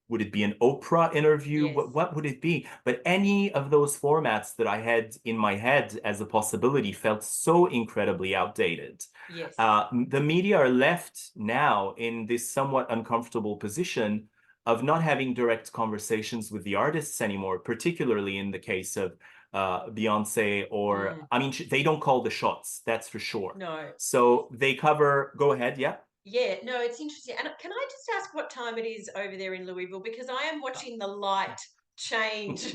would it be an Oprah interview? Yes. What would it be? But any of those formats that I had in my head as a possibility felt so incredibly outdated. Yes. The media are left now in this somewhat uncomfortable position of not having direct conversations with the artists anymore, particularly in the case of Beyoncé, or, Mm. I mean, they don't call the shots, that's for sure. No. So they cover, go ahead, yeah. Yeah, no, it's interesting. And can I just ask what time it is over there in Louisville? Because I am watching the light change.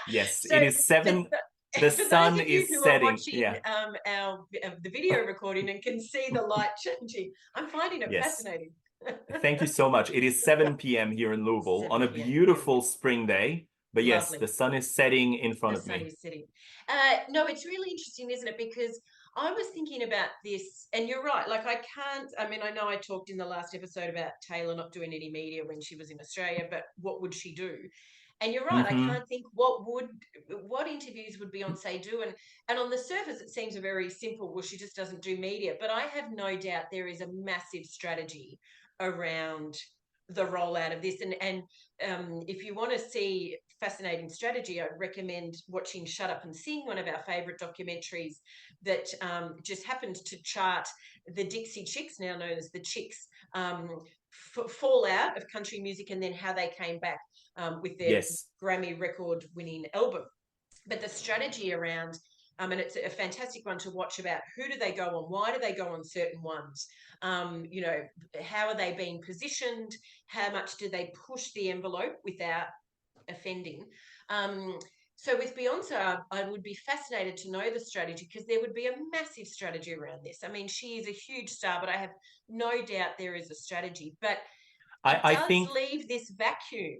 Yes, So it is for, 7. The for those sun of you is who are setting. watching Yeah, our the video recording and can see the light changing, I'm finding it yes. fascinating. Thank you so much. It is 7 p.m. here in Louisville on 7 a p.m. Brilliant. beautiful spring day. But yes, Lovely. the sun is setting in The front of sun me. is setting. No, it's really interesting, isn't it? Because I was thinking about this, and you're right. Like, I can't. I mean, I know I talked in the last episode about Taylor not doing any media when she was in Australia, but what would she do? And you're right. I Hmm. can't think what interviews would Beyonce do, and on the surface it seems a very simple. Well, she just doesn't do media, but I have no doubt there is a massive strategy around the rollout of this, and if you want to see fascinating strategy, I'd recommend watching Shut Up and Sing, one of our favorite documentaries that just happened to chart the Dixie Chicks, now known as the Chicks, fallout of country music, and then how they came back with their Yes. Grammy record winning album. But the strategy around and it's a fantastic one to watch about who do they go on, why do they go on certain ones, you know, how are they being positioned, how much do they push the envelope without offending. So with Beyonce, I would be fascinated to know the strategy, because there would be a massive strategy around this. I mean, she is a huge star, but I have no doubt there is a strategy. But it I does think, leave this vacuum,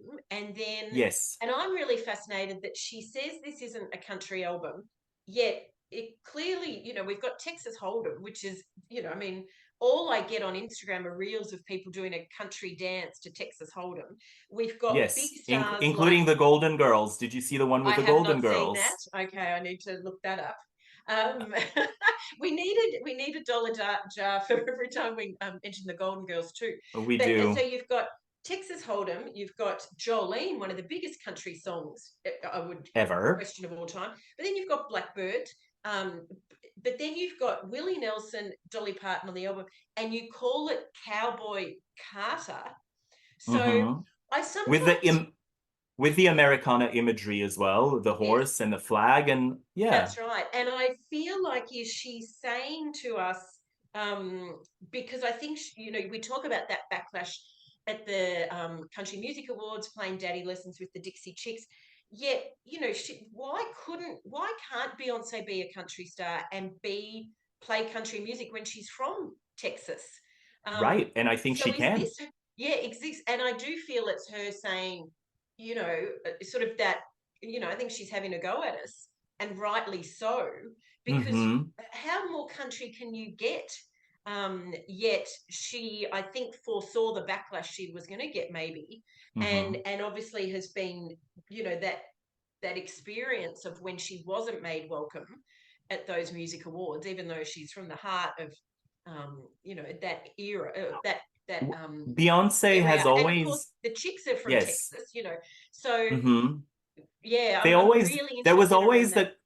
yes, and I'm really fascinated that she says this isn't a country album, yet it clearly, you know, we've got Texas Hold'em, which is, you know, I mean, all I get on Instagram are reels of people doing a country dance to Texas Hold'em. We've got big yes, stars like, including the Golden Girls. Did you see the one I with the have Golden not seen that. Girls? Okay, I need to look that up. Um, we need a dollar jar for every time we mention the Golden Girls too. We But so do. you've got Texas Hold'em, you've got Jolene, one of the biggest country songs I would Ever. question of all time. But then you've got Blackbird. Um, but then you've got Willie Nelson, Dolly Parton on the album, and you call it Cowboy Carter. So Hmm. I With sometimes, with the Americana imagery as well, the yes, horse and the flag, and yeah, that's right. And I feel like, is she saying to us, um, because I think, you know, we talk about that backlash at the Country Music Awards, playing daddy lessons with the Dixie Chicks. Yet, you know, why can't Beyonce be a country star and play country music when she's from Texas? Um, right. And I think so she is can. this, yeah, exists. And I do feel it's her saying, you know, sort of that, you know, I think she's having a go at us, and rightly so, because Hmm. how more country can you get? Yet she, I think, foresaw the backlash she was going to get, maybe, Hmm. and obviously has been, you know, that experience of when she wasn't made welcome at those music awards, even though she's from the heart of, you know, that era, that Beyonce has area, and of course always, the Chicks are from yes. Texas, you know, so Hmm. yeah, They I'm always, really there was interested around always that.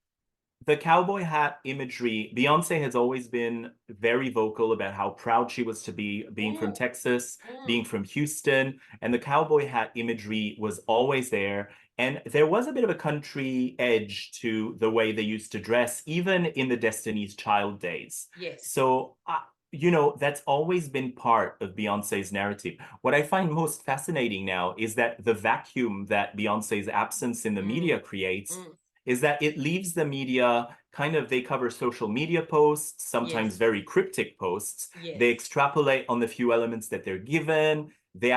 the cowboy hat imagery. Beyonce has always been very vocal about how proud she was to be being from Mm, Texas, mm, being from Houston, and the cowboy hat imagery was always there. And there was a bit of a country edge to the way they used to dress, even in the Destiny's Child days. yes. So that's always been part of Beyonce's narrative. What I find most fascinating now is that the vacuum that Beyonce's absence in the media Mm, creates mm. is that it leaves the media kind of, they cover social media posts, sometimes Yes, very cryptic posts. They yes, extrapolate on the few elements that they're given. They're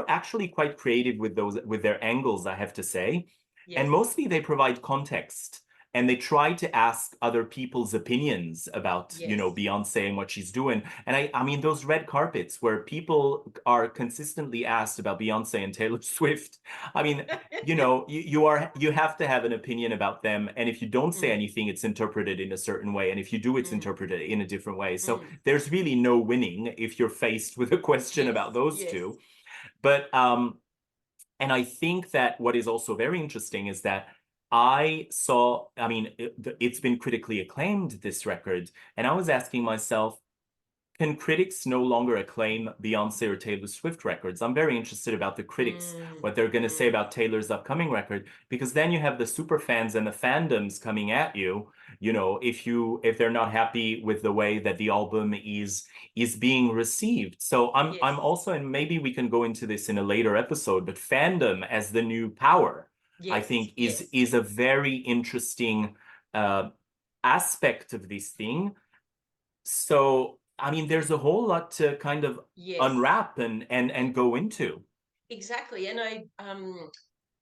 actually quite creative with with their angles, I have to say. And yes, mostly they provide context and they try to ask other people's opinions about, yes. Beyonce and what she's doing. And I mean, those red carpets where people are consistently asked about Beyonce and Taylor Swift. I mean, you have to have an opinion about them. And if you don't say Mm, anything, it's interpreted in a certain way. And if you do, it's mm, interpreted in a different way. So mm. there's really no winning if you're faced with a question Yes, about those yes. two. But and I think that what is also very interesting is that I mean, it's been critically acclaimed, this record, and I was asking myself, can critics no longer acclaim Beyonce or Taylor Swift records? I'm very interested about the critics, Mm, what they're going to say mm. about Taylor's upcoming record, because then you have the super fans and the fandoms coming at you. If they're not happy with the way that the album is being received. So I'm Yes, also, and maybe we can go into this in a later episode, but fandom as the new power, I yes, think is yes, is a very interesting uh, aspect of this thing. So, I mean, there's a whole lot to kind of yes. unwrap and go into. Exactly. And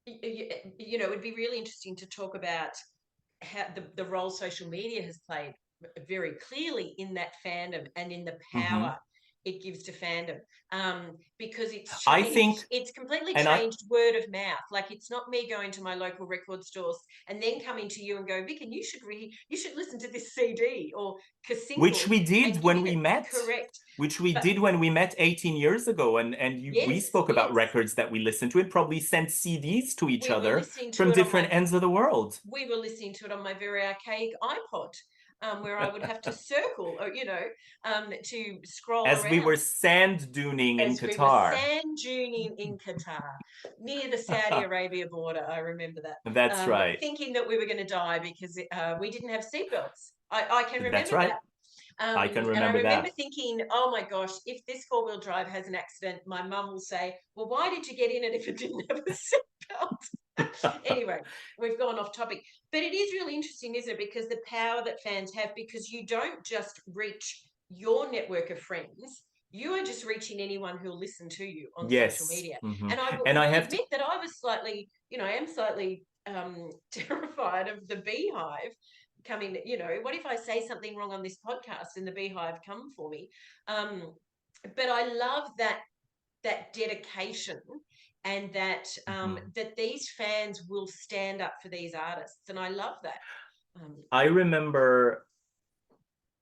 it would be really interesting to talk about how the role social media has played very clearly in that fandom and in the Hmm. power it gives to fandom, because it's I changed, think, it's completely and I changed word of mouth. Like, it's not me going to my local record stores and then coming to you and going, Vicken, you should listen to this CD or which single, we did and give when you we the met, correct. which we But did when we met 18 years ago, and we yes, spoke about yes, records that we listened to and probably sent CDs to each we were other listening to from it on my different ends of the world. we were listening to it on my very archaic iPod, where I would have to circle, or to scroll As we were around sand duning in as we were Qatar. sand duning in Qatar, near the Saudi Arabia border. I remember that, That's right. thinking that we were going to die because we didn't have seatbelts. I can That's remember right. that. I can And I remember remember that. thinking, oh my gosh, if this four-wheel drive has an accident, my mum will say, well, why did you get in it if it didn't have a seatbelt? Anyway, we've gone off topic. But it is really interesting, isn't it? Because the power that fans have, because you don't just reach your network of friends, you are just reaching anyone who'll listen to you on social Yes. media. Hmm. And I And I will have to, admit that I was slightly, I am slightly terrified of the beehive coming. What if I say something wrong on this podcast and the beehive come for me? um, but I love that dedication, and Mhm. that these fans will stand up for these artists, and I love that. um, I remember,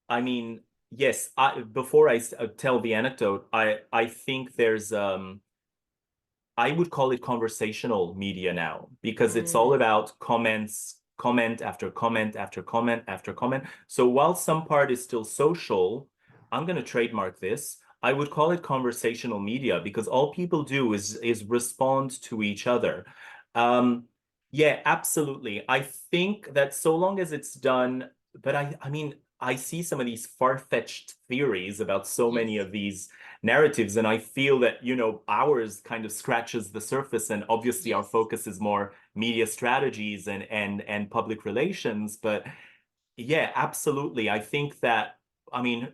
I mean, yes, before I tell the anecdote, I think there's I would call it conversational media now because it's all mm, about comments, comment after comment after comment after comment. So while some part is still social, I'm going to trademark this. I would call it conversational media because all people do is respond to each other. Um, yeah, absolutely. I think that so long as it's done, but I mean, I see some of these far-fetched theories about so many yes, of these narratives. And I feel that, ours kind of scratches the surface. And obviously our yes, focus is more media strategies and public relations. But yeah, absolutely. I mean,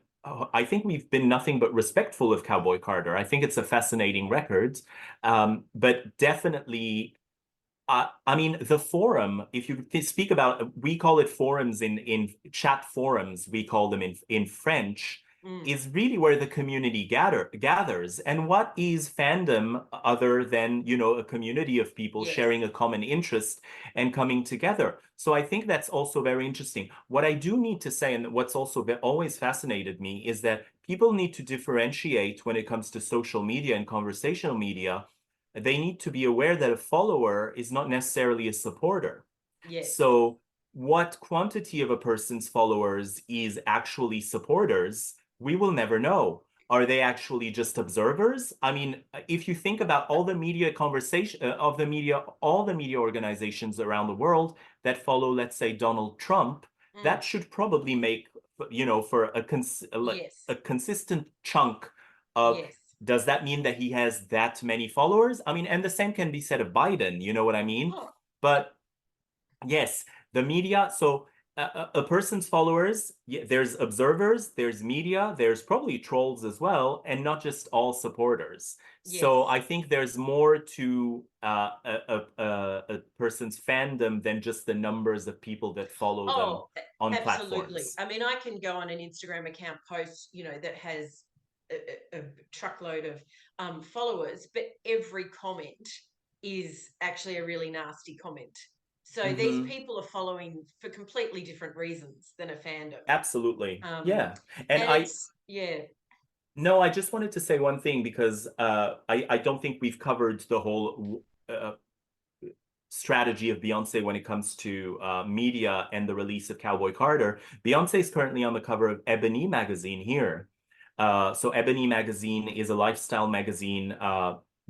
I think we've been nothing but respectful of Cowboy Carter. I think it's a fascinating record. But definitely I mean, the forum, if you speak about, we call it forums in chat forums, we call them in French, mm, is really where the community gathers. And what is fandom other than, a community of people yes, sharing a common interest and coming together? So I think that's also very interesting. What I do need to say, and what's also always fascinated me, is that people need to differentiate when it comes to social media and conversational media. They need to be aware that a follower is not necessarily a supporter. yes, So, what quantity of a person's followers is actually supporters, we will never know. Are they actually just observers? I mean, if you think about all the media conversation of the media, all the media organizations around the world that follow, let's say, Donald Trump, mm, that should probably make for Yes. a consistent chunk of, Yes. does that mean that he has that many followers? I mean, and the same can be said of Biden, you know what I mean? Oh, But yes, the media. So a person's followers, yeah, there's observers, there's media, there's probably trolls as well, and not just all supporters. So yes. I think there's more to a person's fandom than just the numbers of people that follow them Oh, on absolutely. platforms. I mean, I can go on an Instagram account post, that has a truckload of followers, but every comment is actually a really nasty comment. So these Hmm. people are following for completely different reasons than a fandom. Absolutely. Um, Yeah. And and it's, yeah. no, I just wanted to say one thing because I don't think we've covered the whole strategy of Beyoncé when it comes to media and the release of Cowboy Carter. Beyoncé is currently on the cover of Ebony magazine here. So Ebony magazine is a lifestyle magazine,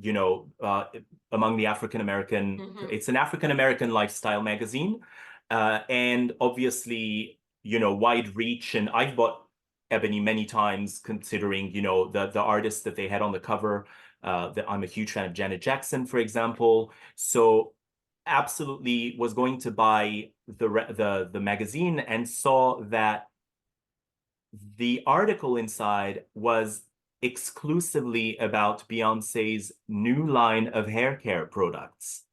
you know, uh, among the African American. Hmm. It's an African American lifestyle magazine, and obviously, wide reach. And I've bought Ebony many times, considering the artists that they had on the cover. That I'm a huge fan of Janet Jackson, for example. So absolutely was going to buy the magazine and saw that the article inside was exclusively about Beyonce's new line of hair care products.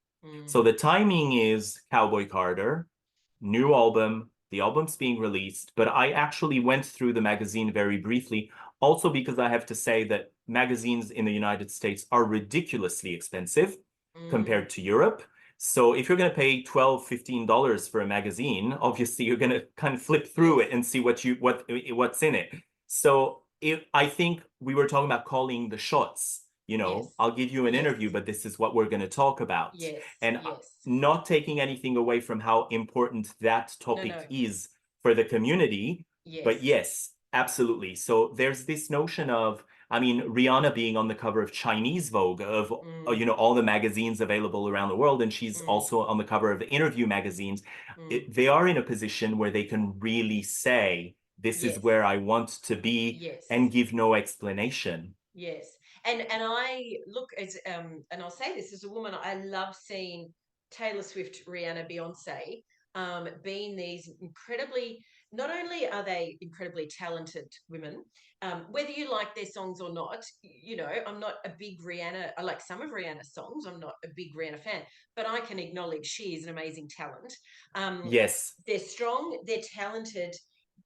So Mm. the timing is Cowboy Carter, new album, the album's being released, but I actually went through the magazine very briefly, also because I have to say that magazines in the United States are ridiculously expensive Mm. compared to Europe. So if you're going to pay $12, $15 for a magazine, obviously you're going to kind of flip through Yes. it and see what's in it. So I think we were talking about calling the shots. Yes. I'll give you an Yes. interview, but this is what we're going to talk about. Yes. And Yes. not taking anything away from how important that No, topic no. is for the community. But Yes. yes, absolutely. So there's this notion of, I mean, Rihanna being on the cover of Chinese Vogue, of Mm. all the magazines available around the world, and she's Mm. also on the cover of Interview magazines. Mm. They are in a position where they can really say, "This is Yes. where I want to be," Yes. and give no explanation. Yes. And I look as and I'll say this as a woman, I love seeing Taylor Swift, Rihanna, Beyonce being these incredibly, not only are they incredibly talented women, whether you like their songs or not, I'm not a big Rihanna, I like some of Rihanna's songs, I'm not a big Rihanna fan, but I can acknowledge she is an amazing talent. Um, Yes. they're strong, they're talented,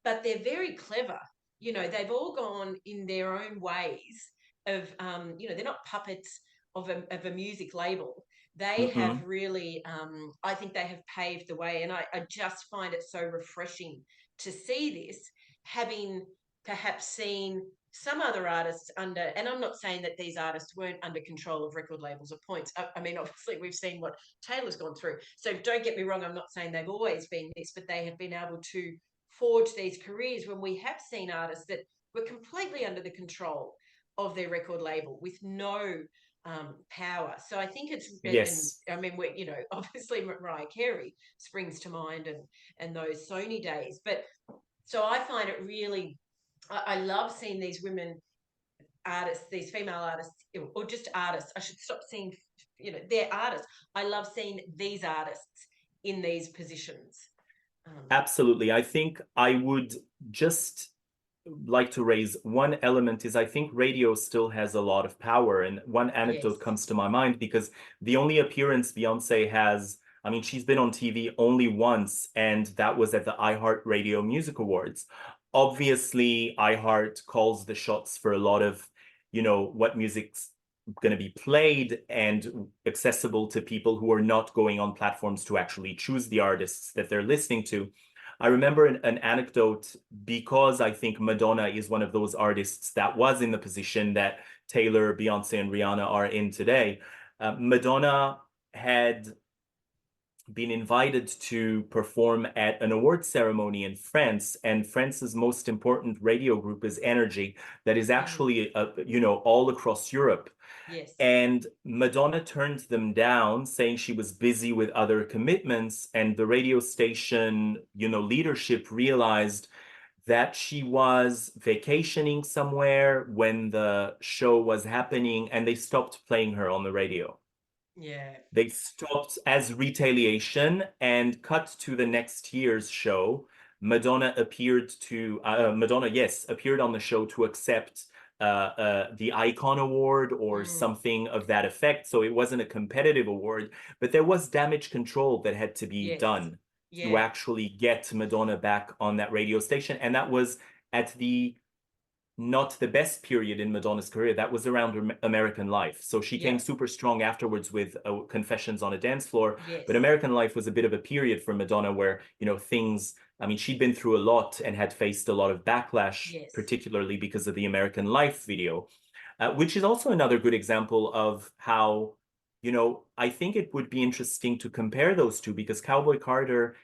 but they're very clever. They've all gone in their own ways of they're not puppets of a music label. They have Hmm. really I think they have paved the way, and I just find it so refreshing to see this, having perhaps seen some other artists under, and I'm not saying that these artists weren't under control of record labels or points. I mean, obviously we've seen what Taylor's gone through, so don't get me wrong, I'm not saying they've always been this, but they have been able to forge these careers when we have seen artists that were completely under the control of their record label with no power. So I think it's, and Yes. I mean, obviously Mariah Carey springs to mind, and those Sony days. But so I find it really, I love seeing these women artists, these female artists, or just artists. I should stop saying, they're artists. I love seeing these artists in these positions. Absolutely. I think I would just like to raise one element is I think radio still has a lot of power. And one Yes. anecdote comes to my mind because the only appearance Beyonce has, I mean, she's been on TV only once, and that was at the iHeartRadio Music Awards. Obviously, iHeart calls the shots for a lot of, what music's going to be played and accessible to people who are not going on platforms to actually choose the artists that they're listening to. I remember an anecdote because I think Madonna is one of those artists that was in the position that Taylor, Beyonce, and Rihanna are in today. Madonna had been invited to perform at an award ceremony in France, and France's most important radio group is Energy, that is Mm. actually, all across Europe. Yes. And Madonna turned them down, saying she was busy with other commitments. And the radio station, leadership realized that she was vacationing somewhere when the show was happening, and they stopped playing her on the radio. Yeah. They stopped as retaliation and cut to the next year's show. Madonna, yes, appeared on the show to accept the Icon Award or Mm. something of that effect. So it wasn't a competitive award, but there was damage control that had to be Yes. done to Yeah. actually get Madonna back on that radio station. And that was at the not the best period in Madonna's career. That was around American Life. So she came Yeah. super strong afterwards with Confessions on a Dance Floor. Yes. But American Life was a bit of a period for Madonna where, things, I mean, she'd been through a lot and had faced a lot of backlash, Yes. particularly because of the American Life video, which is also another good example of how, I think it would be interesting to compare those two because Cowboy Carter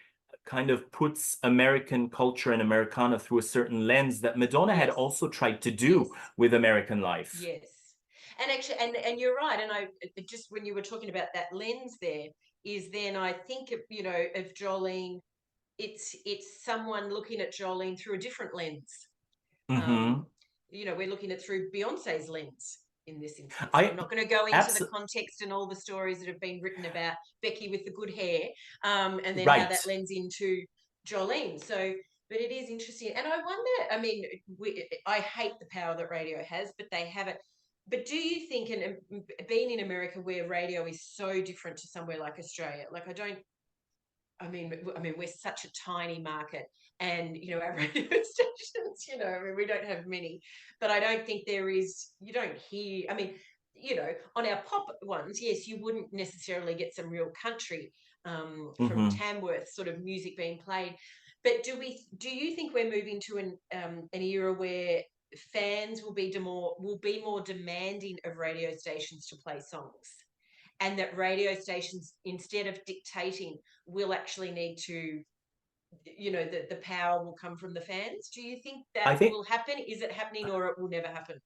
kind of puts American culture and Americana through a certain lens that Madonna had Yes. also tried to Yes. do with American Life. Yes. And actually, and you're right. And just when you were talking about that lens there, is then I think of, of Jolene, it's someone looking at Jolene through a different lens. Um, Hmm. we're looking at through Beyonce's lens in this instance. And I'm I not going to go into the absolutely context and all the stories that have been written about Becky with the good hair, and then how that right. lends into Jolene. So, but it is interesting. And I wonder, I mean, I hate the power that radio has, but they have it. But do you think, and being in America where radio is so different to somewhere like Australia, like I mean, we're such a tiny market, and our radio stations. I mean, we don't have many, but I don't think there is. You don't hear. I mean, on our pop ones, yes, you wouldn't necessarily get some real country from Hmm. Tamworth sort of music being played. But Do you think we're moving to an era where fans will be more demanding of radio stations to play songs? And that radio stations, instead of dictating, will actually need to, the power will come from the fans. Do you think that I think will happen? Is it happening, or it will never happen?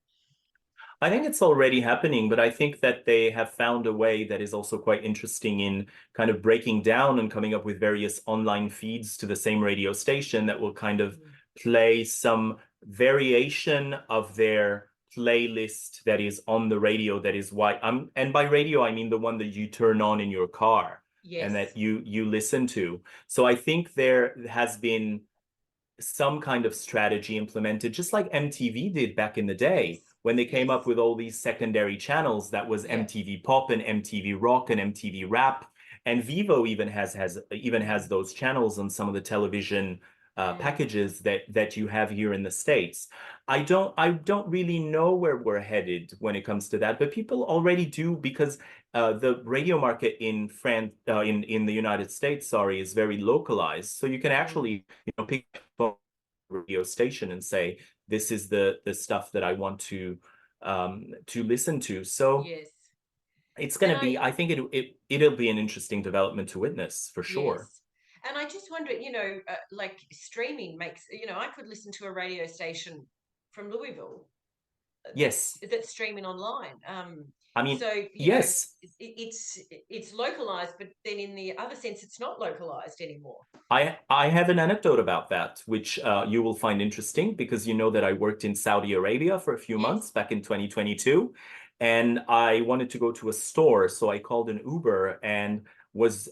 I think it's already happening, but I think that they have found a way that is also quite interesting in kind of breaking down and coming up with various online feeds to the same radio station that will kind of Mm. play some variation of their playlist that is on the radio that is why and by radio I mean the one that you turn on in your car and Yes. that you listen to. So I think there has been some kind of strategy implemented, just like MTV did back in the day Yes. when they came up Yes. with all these secondary channels. That was Yeah. MTV Pop and MTV Rock and MTV Rap, and Vivo even has Mm. those channels on some of the television Mm. packages that you have here in the States. I don't really know where we're headed when it comes to that, but people already do because the radio market in France, in the United States, sorry, is very localized. So you can Mm. actually, pick up a radio station and say, this is the stuff that I want to listen to. So Yes. it's going And to be, I think it'll be an interesting development to witness for sure. yes. And I just wonder, like streaming makes, I could listen to a radio station from Louisville Yes. that's streaming online. I mean, So yes. it's localized, but then in the other sense, it's not localized anymore. I have an anecdote about that, which you will find interesting because you know that I worked in Saudi Arabia for a few Yes. months back in 2022, and I wanted to go to a store, so I called an Uber and was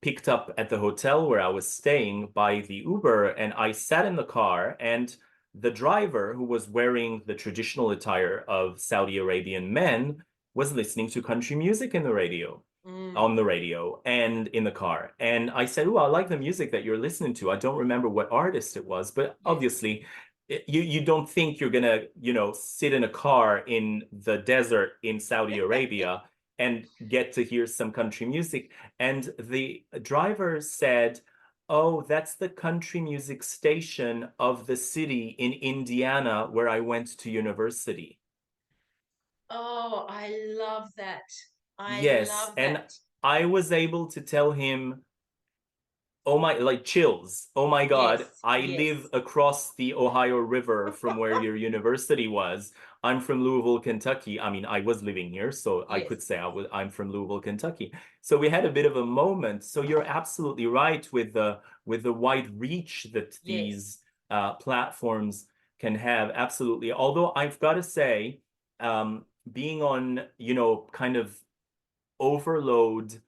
picked up at the hotel where I was staying by the Uber, and I sat in the car, and the driver, who was wearing the traditional attire of Saudi Arabian men, was listening to country music in the radio Mm. on the radio and in the car. And I said, "Oh, I like the music that you're listening to. I don't remember what artist it was, but Yes. obviously you don't think you're gonna, sit in a car in the desert in Saudi Arabia and get to hear some country music." And the driver said, "Oh, that's the country music station of the city in Indiana where I went to university." Oh, I love that. I Yes, love and that. I was able to tell him, oh my, like chills. Oh my God, Yes. I live Yes. across the Ohio River from where your university was. I'm from Louisville, Kentucky. I mean, I was living here, so I Yes. could say I'm from Louisville, Kentucky. So we had a bit of a moment. So you're absolutely right with the wide reach that Yes. platforms can have, absolutely. Although I've got to say, being on, kind of overload,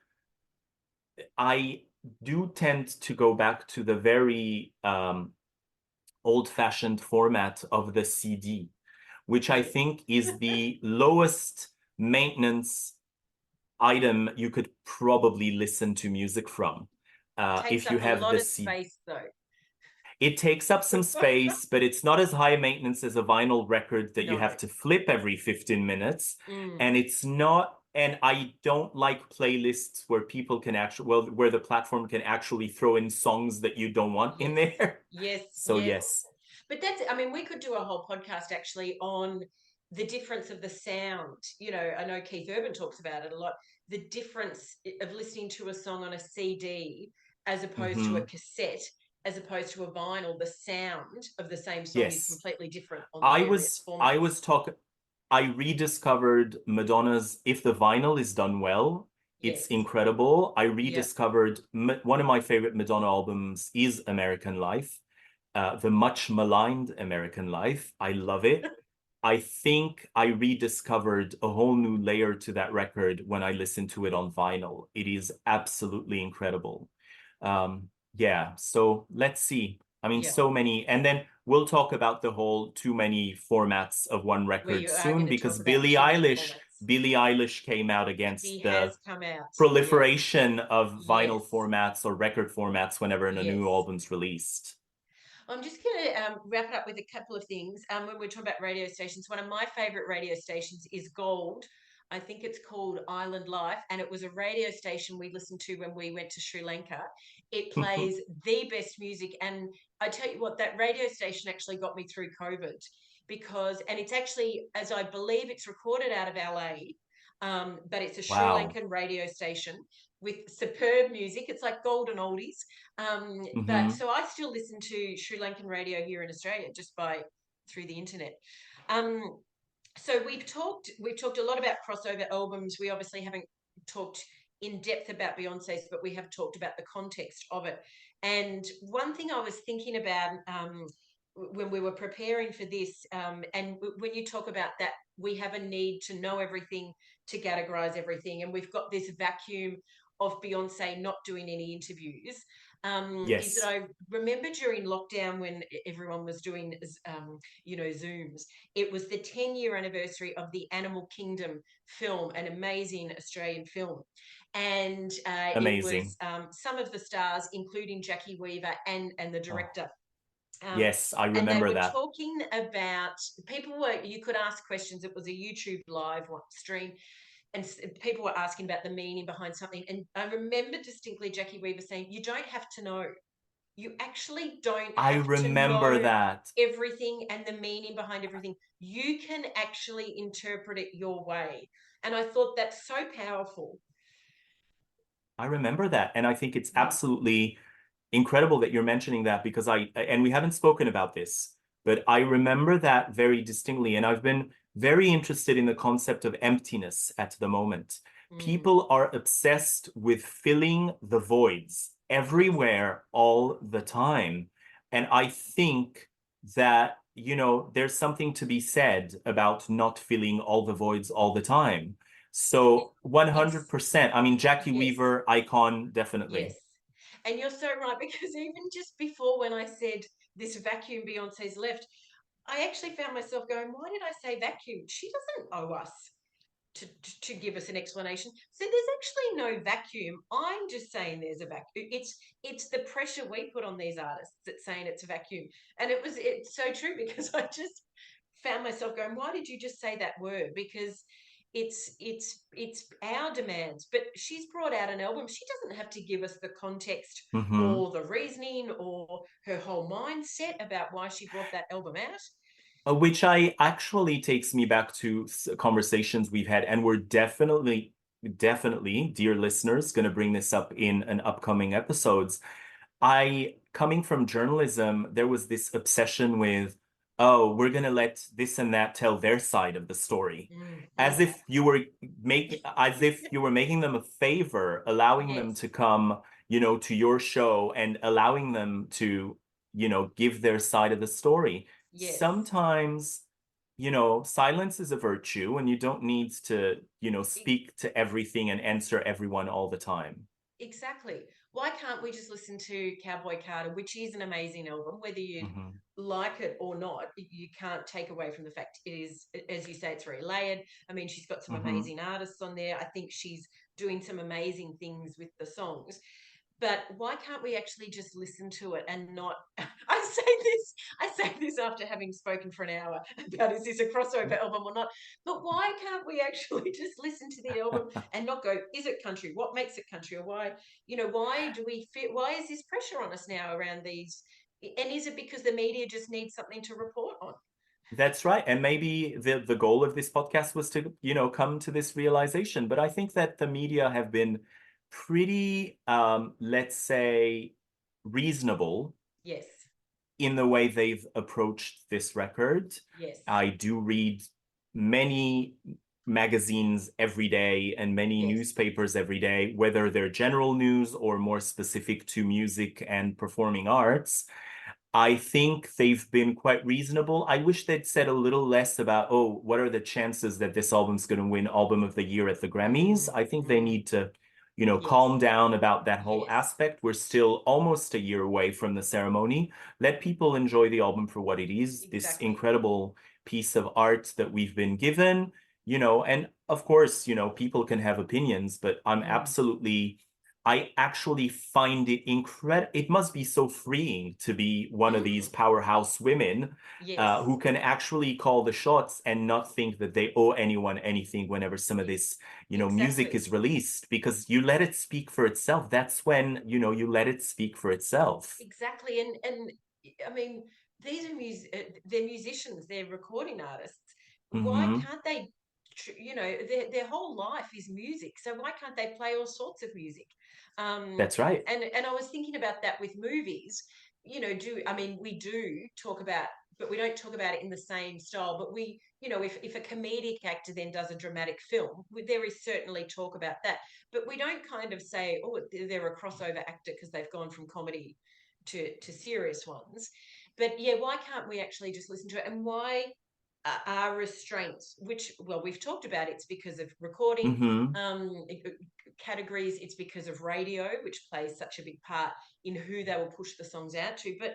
I do tend to go back to the very old-fashioned format of the CD, which I think is the lowest maintenance item you could probably listen to music from. Takes If you up a have lot the of CD. space, though. It takes up some space, but it's not as high maintenance as a vinyl record that you No. have to flip every 15 minutes. Mm. And it's not, and I don't like playlists where people can actually, well, where the platform can actually throw in songs that you don't want in Yes. there. Yes. So Yes. yes. But that's, I mean, we could do a whole podcast actually on the difference of the sound. I know Keith Urban talks about it a lot. The difference of listening to a song on a CD as opposed to a Hmm. cassette, as opposed to a vinyl, the sound of the same song is Yes. completely different on the I various was I formats. was talking I rediscovered Madonna's If the Vinyl is Done Well. It's Yes. incredible. I Yeah. rediscovered one of my favorite Madonna albums is American Life, the much maligned American Life. I love it. I think I rediscovered a whole new layer to that record when I listened to it on vinyl. It is absolutely incredible. Yeah, so let's see. I mean, Yeah. so many. And then we'll talk about the whole too many formats of one We record are going soon to talk because about too many formats. Billie Eilish came out She against the has come out. Yes. proliferation of vinyl Yes. formats or record formats whenever a new Yes. album's released. I'm just going to wrap it up with a couple of things. When we're talking about radio stations, one of my favorite radio stations is Gold. I think it's called Island Life, and it was a radio station we listened to when we went to Sri Lanka. It plays the best music, and I tell you what, that radio station actually got me through COVID and it's actually, as I believe, it's recorded out of LA, but it's a Sri Wow. Lankan radio station with superb music. It's like golden oldies. But Hmm. so I still listen to Sri Lankan radio here in Australia just through the internet. Um, so we've talked a lot about crossover albums. We obviously haven't talked in depth about Beyonce's, but we have talked about the context of it. And one thing I was thinking about when we were preparing for this, and when you talk about that, we have a need to know everything, to categorize everything, and we've got this vacuum of Beyonce not doing any interviews. Is that Yes. I remember during lockdown when everyone was doing, Zooms. It was the 10-year anniversary of the Animal Kingdom film, an amazing Australian film, and it was Amazing. some of the stars, including Jackie Weaver and the Oh, director. Um, yes, I and they remember were that. talking about you could ask questions. It was a YouTube live stream, and people were asking about the meaning behind something. And I remember distinctly Jackie Weaver saying, "You don't have to know. You actually don't I have to remember know that. everything and the meaning behind everything. You can actually interpret it your way." And I thought that's so powerful. I remember that. And I think it's Mm, absolutely incredible that you're mentioning that because and we haven't spoken about this, but I remember that very distinctly. And I've been very interested in the concept of emptiness at the moment. mm, People are obsessed with filling the voids yes, everywhere all the time. And I think that, there's something to be said about not filling all the voids all the time. it, So it's 100%. I mean, Jackie yes. Weaver, icon, Yes. definitely. And you're so right, because even just before when I said this vacuum Beyonce's left, I actually found myself going, why did I say vacuum? She doesn't owe us to give us an explanation. So there's actually no vacuum. I'm just saying there's a vacuum. It's the pressure we put on these artists that's saying it's a vacuum. And it's so true, because I just found myself going, why did you just say that word? Because it's our demands. But she's brought out an album. She doesn't have to give us the context Hmm. or the reasoning or her whole mindset about why she brought that album out. Which I actually takes me back to conversations we've had, and we're definitely, dear listeners, going to bring this up in an upcoming episodes. Coming from journalism, there was this obsession with, oh, we're going to let this and that tell their side of the story, Mm, as mm. if you were making them a favor, allowing them Yes. to come, to your show and allowing them to give their side of the story. Yes. Sometimes, silence is a virtue, and you don't need to, E- speak to everything and answer everyone all the time. Exactly. Why can't we just listen to Cowboy Carter, which is an amazing album, whether you Hmm. like it or not? You can't take away from the fact it is, as you say, it's very layered. I mean, she's got some Hmm. amazing artists on there. I think she's doing some amazing things with the songs. But why can't we actually just listen to it and not I say this after having spoken for an hour about is this a crossover album or not? But why can't we actually just listen to the album and not go, is it country? What makes it country? Or why do we feel, why is this pressure on us now around these? And is it because the media just needs something to report on? That's right. And maybe the goal of this podcast was to, come to this realization. But I think that the media have been pretty, let's say, reasonable Yes, in the way they've approached this record. yes, I do read many magazines every day and many yes. newspapers every day, whether they're general news or more specific to music and performing arts. I think they've been quite reasonable. I wish they'd said a little less about, oh, what are the chances that this album's going to win Album of the Year at the Grammys? Mm, I think they mm, need to, yes, calm down about that whole yes. aspect. We're still almost a year away from the ceremony. Let people enjoy the album for what it is, this Exactly. incredible piece of art that we've been given, and of course, people can have opinions, but Mm. I actually find it incredible. It must be so freeing to be one of these Mm. powerhouse women Yes, who can actually call the shots and not think that they owe anyone anything whenever some of e- this, music exactly, is released, because you let it speak for itself. That's when, you let it speak for itself. exactly. And I mean, these are they're musicians, they're recording artists. Why Hmm. can't they? Their whole life is music. So why can't they play all sorts of music? Um, That's right. and I was thinking about that with movies. Do I mean we do talk about, but we don't talk about it in the same style. But if a comedic actor then does a dramatic film, there is certainly talk about that. But we don't kind of say, oh, they're a crossover actor because they've gone from comedy to serious ones. But yeah, why can't we actually just listen to it? And why are restraints, which, well, we've talked about, it's because of recording Hmm. um, categories, it's because of radio, which plays such a big part in who they will push the songs out to. But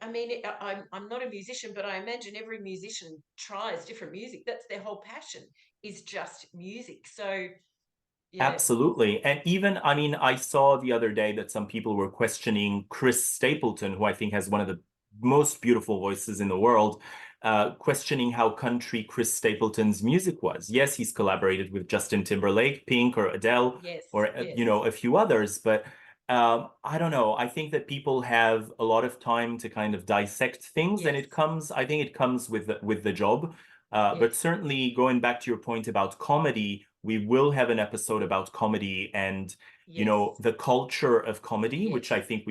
I mean, I'm not a musician, but I imagine every musician tries different music. That's their whole passion, is just music. So yeah, Absolutely. And even, I mean, I saw the other day that some people were questioning Chris Stapleton, who I think has one of the most beautiful voices in the world, questioning how country Chris Stapleton's music was. Yes, he's collaborated with Justin Timberlake, Pink, or Adele, yes, or, yes, a few others, but I don't know. I think that people have a lot of time to kind of dissect things, and yes, I think it comes with the job. But yes, certainly going back to your point about comedy, we will have an episode about comedy and, yes, the culture of comedy, yes, which I think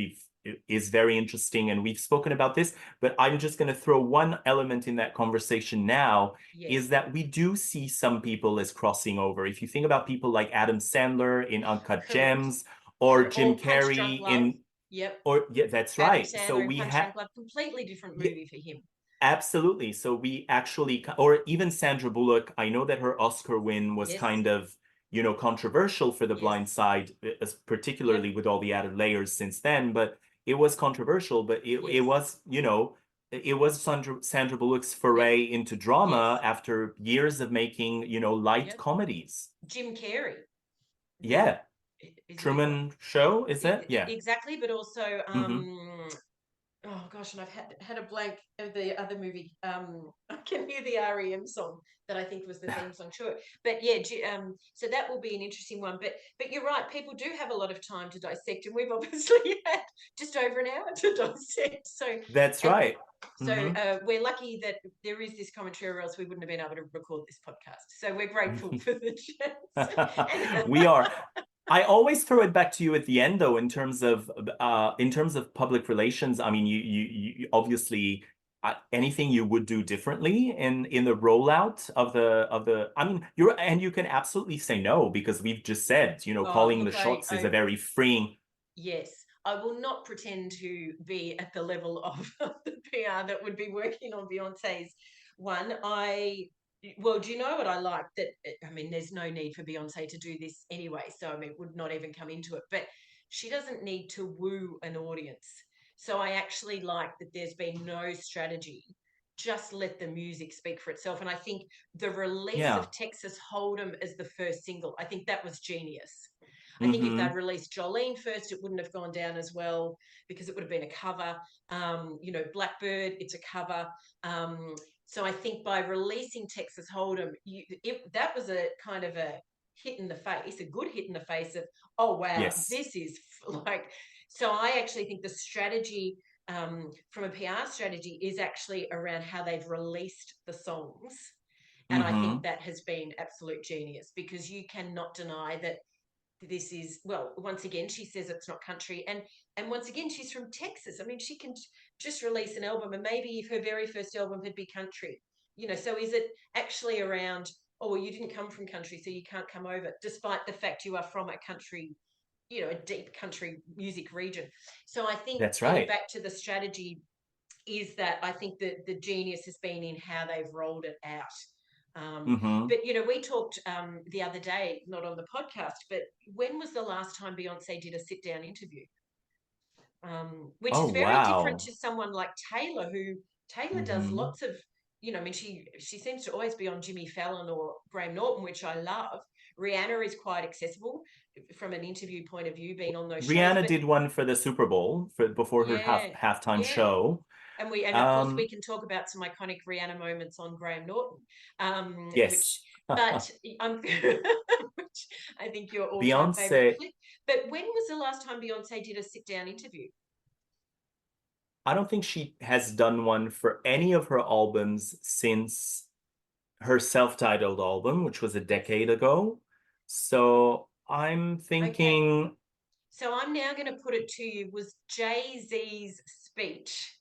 is very interesting. And we've spoken about this, but I'm just going to throw one element in that conversation now yes. is that we do see some people as crossing over. If you think about people like Adam Sandler in Uncut Correct. Gems or Jim Or Punch Drunk Carrey Love. in, Yep. or yeah, that's Adam right. So Sandler in we Punch have, Drunk Love, completely different yeah, movie for him. absolutely. So we actually, or even Sandra Bullock, I know that her Oscar win was Yes, kind of, controversial for The yes, Blind Side, yep, particularly with all the added layers since then, but it was controversial, but it yes, was, it was Sandra Bullock's yep, foray into yes, drama after years of making, light yep. comedies. Jim Carrey, the Yeah. is it Truman Show, is it? Yeah. exactly, but also Hmm. oh gosh, and I've had a blank of the other movie. I can hear the REM song that I think was the theme song. Sure, but yeah, so that will be an interesting one. But you're right, people do have a lot of time to dissect, and we've obviously had just over an hour to dissect. So That's and right. so Hmm. we're lucky that there is this commentary, or else we wouldn't have been able to record this podcast. So we're grateful for the chance. And We are. I always throw it back to you at the end, though, in terms of public relations. I mean, you obviously anything you would do differently in the rollout of the. I mean, you can absolutely say no because we've just said, oh, calling the look, shots is a very freeing. yes, I will not pretend to be at the level of the PR that would be working on Beyonce's one. Well, do you know what I like? That I mean, there's no need for Beyonce to do this anyway, so I mean, it would not even come into it. But she doesn't need to woo an audience. So I actually like that there's been no strategy. Just let the music speak for itself. And I think the release Yeah. of Texas Hold'em as the first single, I think that was genius. I think if Mm-hmm. they'd released Jolene first, it wouldn't have gone down as well because it would have been a cover. Blackbird, it's a cover. So I think by releasing Texas Hold'em, that was a kind of a hit in the face, a good hit in the face of, oh, wow, Yes. this is like, so I actually think the strategy from a PR strategy is actually around how they've released the songs. And I Mm-hmm. think that has been absolute genius because you cannot deny that this is, well, once again she says it's not country, and once again she's from Texas. I mean, she can just release an album, and maybe if her very first album had been country, so is it actually around, oh, well, you didn't come from country so you can't come over, despite the fact you are from a country, a deep country music region. So I think That's getting right. back to the strategy is that I think that the genius has been in how they've rolled it out. Mm-hmm. But we talked the other day, not on the podcast, but when was the last time Beyonce did a sit-down interview? Which Oh, is very different wow. to someone like Taylor, who Taylor does Mm-hmm. lots of, I mean, she seems to always be on Jimmy Fallon or Graham Norton, which I love. Rihanna is quite accessible from an interview point of view, being on those shows. Rihanna But did one for the Super Bowl before her yeah, halftime yeah. show. And of course we Um, can talk about some iconic Rihanna moments on Graham Norton, which yes. but which I think your all-time favorite Beyonce, clip. But when was the last time Beyonce did a sit-down interview? I don't think she has done one for any of her albums since her self-titled album, which was a decade ago. So I'm Okay, thinking, so I'm now going to put it to you. Was Jay-Z's speech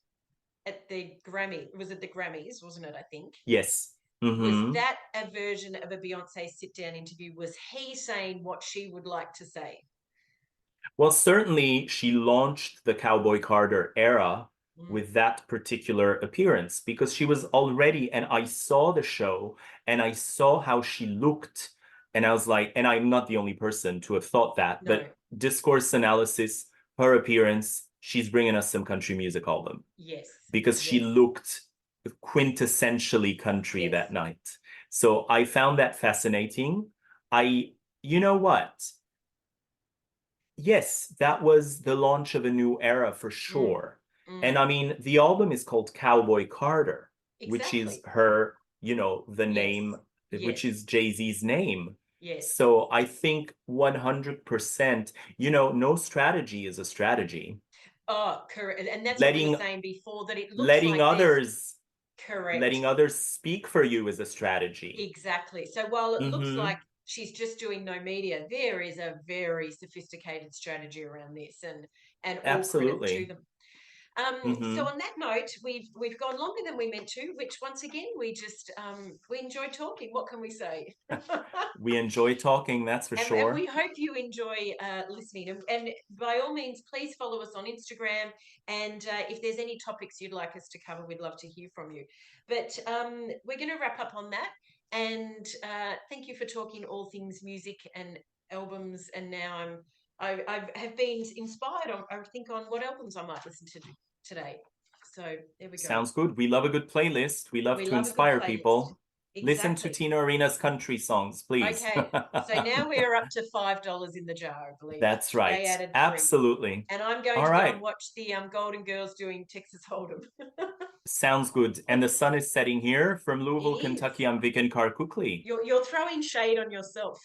at the Grammy? Was it the Grammys? Wasn't it? I think. yes. Was Mm-hmm. that a version of a Beyonce sit-down interview? Was he saying what she would like to say? Well, certainly she launched the Cowboy Carter era Mm, with that particular appearance because she was already, and I saw the show and I saw how she looked. And I was like, and I'm not the only person to have thought that, no. but discourse analysis, her appearance, she's bringing us some country music album Yes. because she Yes. looked quintessentially country Yes. that night. So I found that fascinating. You know what? Yes, that was the launch of a new era for Mm, sure. And mm. I mean, the album is called Cowboy Carter, which is Exactly. her, the name, Yes. which Yes. is Jay-Z's name. Yes. So I think 100%, no strategy is a strategy. Oh, correct. And that's what we were Letting saying before, that it looks letting like there's others correct. letting others speak for you is a strategy. Exactly. So while it looks Mm-hmm. like she's just doing no media, there is a very sophisticated strategy around this, and all credit to Absolutely. them. So Mm-hmm. on that note, we've gone longer than we meant to, which once again we enjoyed talking. What can we say? We enjoy talking, that's for And we sure. hope you enjoy listening. And by all means, please follow us on Instagram. And if there's any topics you'd like us to cover, we'd love to hear from you. But we're going to wrap up on that. And thank you for talking all things music and albums. And now I have been inspired I think on what albums I might listen to today. So there we go. Sounds good. We love a good playlist. We love We to love a good inspire playlist. people. Listen to Exactly. Tina Arena's country songs, please. Okay, so now we are up to $5 in the jar, I believe. That's They right. added three, Absolutely. and I'm going All to go and right. watch the Golden Girls doing Texas Hold'em. Sounds good. And the sun is setting here from It Louisville, is. Kentucky. I'm Vicken Quickly. You're throwing shade on yourself.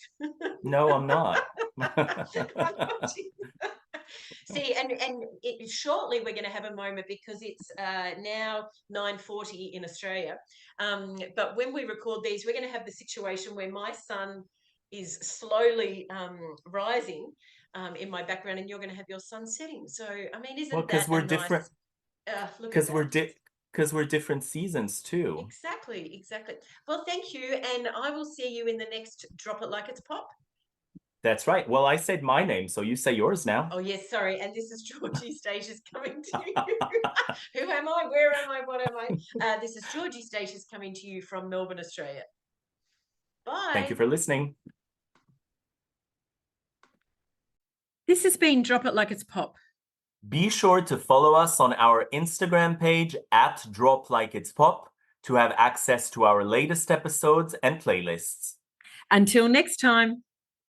No, I'm not. See, and shortly we're going to have a moment because it's now 9:40 in Australia. But when we record these, we're going to have the situation where my sun is slowly rising in my background, and you're going to have your sun setting. So, I mean, Well, isn't because that a we're nice? different, Look at because we're that. di because we're different seasons too. Exactly, exactly. Well, thank you, and I will see you in the next Drop It Like It's Pop. That's right. Well, I said my name, so you say yours now. Oh, yes, sorry. And this is Georgie Status coming to you. Who am I? Where am I? What am I? This is Georgie Status coming to you from Melbourne, Australia. Bye. Thank you for listening. This has been Drop It Like It's Pop. Be sure to follow us on our Instagram page at Drop Like It's Pop to have access to our latest episodes and playlists. Until next time.